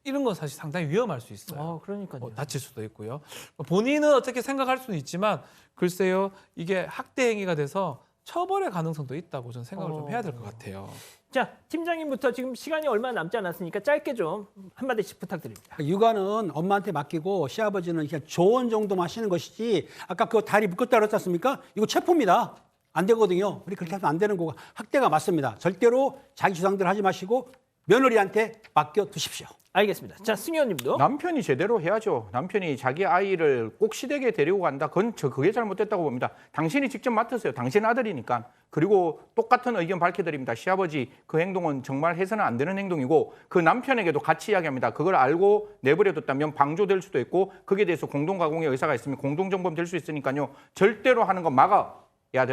이런 건 사실 상당히 위험할 수 있어요. 그러니까요. 다칠 수도 있고요. 본인은 어떻게 생각할 수는 있지만 글쎄요. 이게 학대 행위가 돼서 처벌의 가능성도 있다고 저는 생각을 좀 해야 될 것 같아요. 자, 팀장님부터 지금 시간이 얼마 남지 않았으니까 짧게 좀 한마디씩 부탁드립니다. 육아는 엄마한테 맡기고 시아버지는 그냥 조언 정도만 하시는 것이지 아까 그 다리 묶었다 그랬지 않습니까? 이거 체포입니다. 안 되거든요. 우리 그렇게 하면 안 되는 거고 학대가 맞습니다. 절대로 자기 주장들 하지 마시고 며느리한테 맡겨두십시오. 알겠습니다. 자, 승 의원님도. 남편이 제대로 해야죠. 남편이 자기 아이를 꼭 시댁에 데리고 간다. 그게 잘못됐다고 봅니다. 당신이 직접 맡으세요. 당신 아들이니까. 그리고 똑같은 의견 밝혀드립니다. 시아버지 그 행동은 정말 해서는 안 되는 행동이고 그 남편에게도 같이 이야기합니다. 그걸 알고 내버려뒀다면 방조될 수도 있고 거기에 대해서 공동가공의 의사가 있으면 공동정범 될 수 있으니까요. 절대로 하는 건 막아야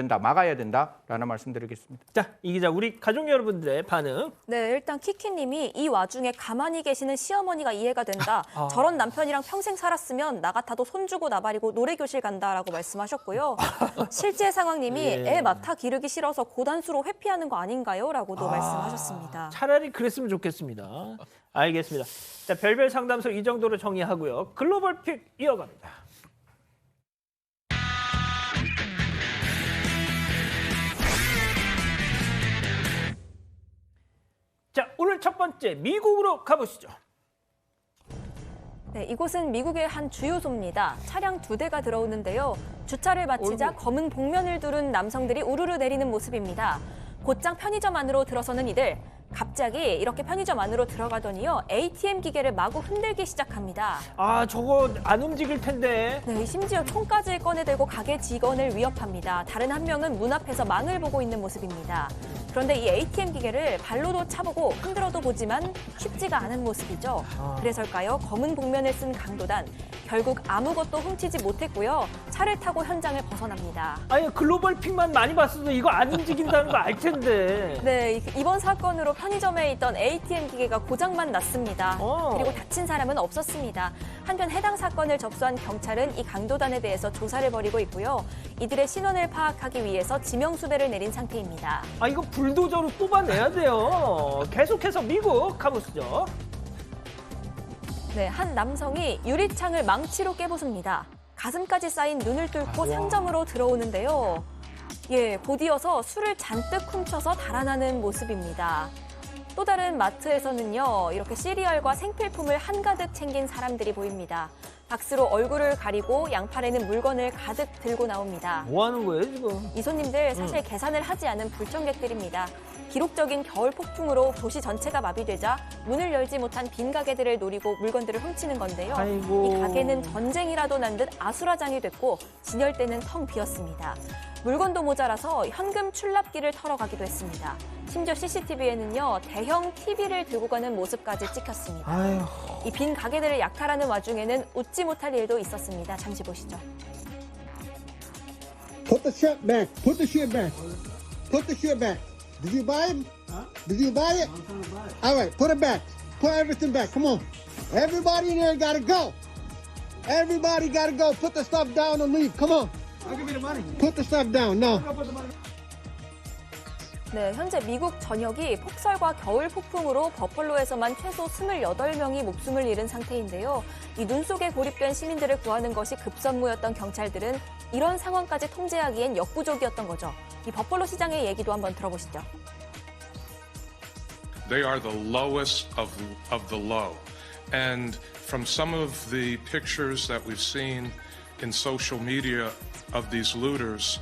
된다라는 말씀드리겠습니다. 자, 이 기자 우리 가족 여러분들의 반응. 네, 일단 키키님이 이 와중에 가만히 계시는 시어머니가 이해가 된다. 저런 남편이랑 평생 살았으면 나 같아도 손 주고 나발이고 노래교실 간다라고 말씀하셨고요. 실제 상황님이 애 맡아 기르기 싫어서 고단수로 회피하는 거 아닌가요? 라고도 말씀하셨습니다. 차라리 그랬으면 좋겠습니다. 알겠습니다. 자, 별별 상담소 이 정도로 정리하고요. 글로벌 픽 이어갑니다. 자, 오늘 첫 번째 미국으로 가보시죠. 네, 이곳은 미국의 한 주유소입니다. 차량 2대가 들어오는데요. 주차를 마치자 검은 복면을 두른 남성들이 우르르 내리는 모습입니다. 곧장 편의점 안으로 들어서는 이들. 갑자기 이렇게 편의점 안으로 들어가더니요. ATM 기계를 마구 흔들기 시작합니다. 저거 안 움직일 텐데. 네, 심지어 총까지 꺼내들고 가게 직원을 위협합니다. 다른 한 명은 문 앞에서 망을 보고 있는 모습입니다. 그런데 이 ATM 기계를 발로도 차보고 흔들어도 보지만 쉽지가 않은 모습이죠. 그래서일까요? 검은 복면을 쓴 강도단. 결국 아무것도 훔치지 못했고요. 차를 타고 현장을 벗어납니다. 아니, 글로벌 픽만 많이 봤어도 이거 안 움직인다는 거 알 텐데. 네, 이번 사건으로 편의점에 있던 ATM 기계가 고장만 났습니다. 그리고 다친 사람은 없었습니다. 한편 해당 사건을 접수한 경찰은 이 강도단에 대해서 조사를 벌이고 있고요. 이들의 신원을 파악하기 위해서 지명수배를 내린 상태입니다. 이거 불도저로 뽑아내야 돼요. 계속해서 미국 가보시죠. 네, 한 남성이 유리창을 망치로 깨부숩니다. 가슴까지 쌓인 눈을 뚫고 상점으로 들어오는데요. 예, 곧이어서 술을 잔뜩 훔쳐서 달아나는 모습입니다. 또 다른 마트에서는요, 이렇게 시리얼과 생필품을 한가득 챙긴 사람들이 보입니다. 박스로 얼굴을 가리고 양팔에는 물건을 가득 들고 나옵니다. 뭐 하는 거예요, 지금? 이 손님들 사실 계산을 하지 않은 불청객들입니다. 기록적인 겨울 폭풍으로 도시 전체가 마비되자 문을 열지 못한 빈 가게들을 노리고 물건들을 훔치는 건데요. 아이고. 이 가게는 전쟁이라도 난 듯 아수라장이 됐고 진열대는 텅 비었습니다. 물건도 모자라서 현금 출납기를 털어가기도 했습니다. 심지어 CCTV에는요, 대형 TV를 들고 가는 모습까지 찍혔습니다. 이 빈 가게들을 약탈하는 와중에는 웃지 못할 일도 있었습니다. 잠시 보시죠. Put the shirt back. Put the shirt back. Put the shirt back. Did you buy it? Did you buy it? All right, put it back. Put everything back. Come on. Everybody in there gotta go. Everybody gotta go. Put the stuff down and leave. Come on. I'll give you the money. Put the stuff down. No. 네, 현재 미국 전역이 폭설과 겨울 폭풍으로 버펄로에서만 최소 28명이 목숨을 잃은 상태인데요. 이 눈 속에 고립된 시민들을 구하는 것이 급선무였던 경찰들은 이런 상황까지 통제하기엔 역부족이었던 거죠. 이 버펄로 시장의 얘기도 한번 들어보시죠. They are the lowest of the low. And from some of the pictures that we've seen in social media of these looters,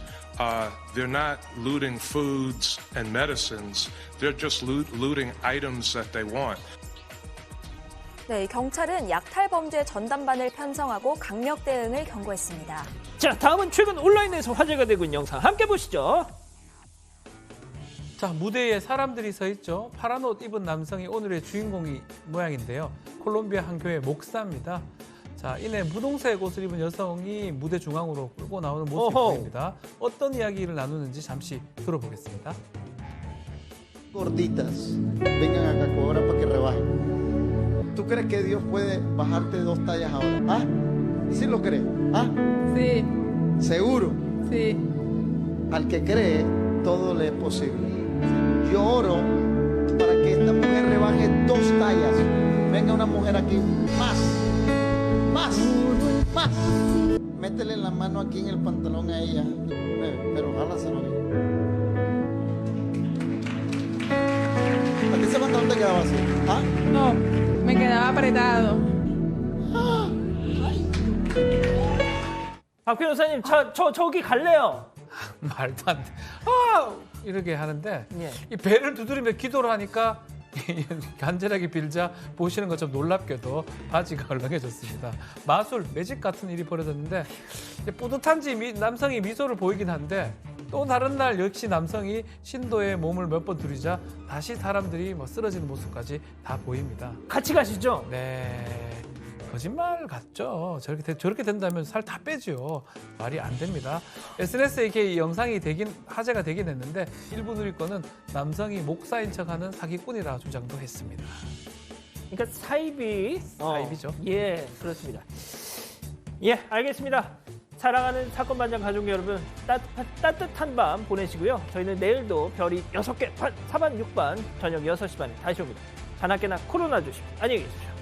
they're not looting foods and medicines. They're just looting items that they want. 네, 경찰은 약탈 범죄 전담반을 편성하고 강력 대응을 경고했습니다. 자, 다음은 최근 온라인에서 화제가 되고 있는 영상 함께 보시죠. 자, 무대에 사람들이 서 있죠. 파란 옷 입은 남성이 오늘의 주인공이 모양인데요. 콜롬비아 한 교회 목사입니다. 자, 이내 무동색 옷을 입은 여성이 무대 중앙으로 끌고 나오는 모습이 보입니다. 어떤 이야기를 나누는지 잠시 들어보겠습니다. Gorditas, vengan acá, cobra para que rebajen. ¿Tú crees que Dios puede bajarte 2 tallas ahora? ¿Ah? ¿Sí lo crees? ¿Ah? Sí. ¿Seguro? Sí. Al que cree, todo le es posible. Yo oro para que esta mujer rebaje 2 tallas. Venga una mujer aquí, más. Métele la mano aquí en el pantalón a ella, pero jálaselo bien. ¿A ti ese pantalón te quedaba así? ¿Ah? No, me quedaba apretado. 박 변호사님, 저기 갈래요. 말도 안 돼. 이렇게 하는데 예. 이 배를 두드리며 기도를 하니까 간절하게 빌자 보시는 것처럼 놀랍게도 바지가 얼렁해졌습니다. 마술, 매직 같은 일이 벌어졌는데 뿌듯한지 남성이 미소를 보이긴 한데 또 다른 날 역시 남성이 신도의 몸을 몇 번 두드리자 다시 사람들이 쓰러지는 모습까지 다 보입니다. 같이 가시죠. 네. 거짓말 같죠. 저렇게 된다면 살 다 빼죠. 말이 안 됩니다. SNS에 이렇게 영상이 화제가 되긴 했는데 일부 누리꾼은 남성이 목사인 척하는 사기꾼이라 주장도 했습니다. 그러니까 사이비죠. 예, 그렇습니다. 예, 알겠습니다. 사랑하는 사건 반장 가족 여러분, 따뜻한 밤 보내시고요. 저희는 내일도 별이 6개, 4반, 6반 저녁 6시 반에 다시 옵니다. 자나깨나 코로나 조심. 안녕히 계십시오.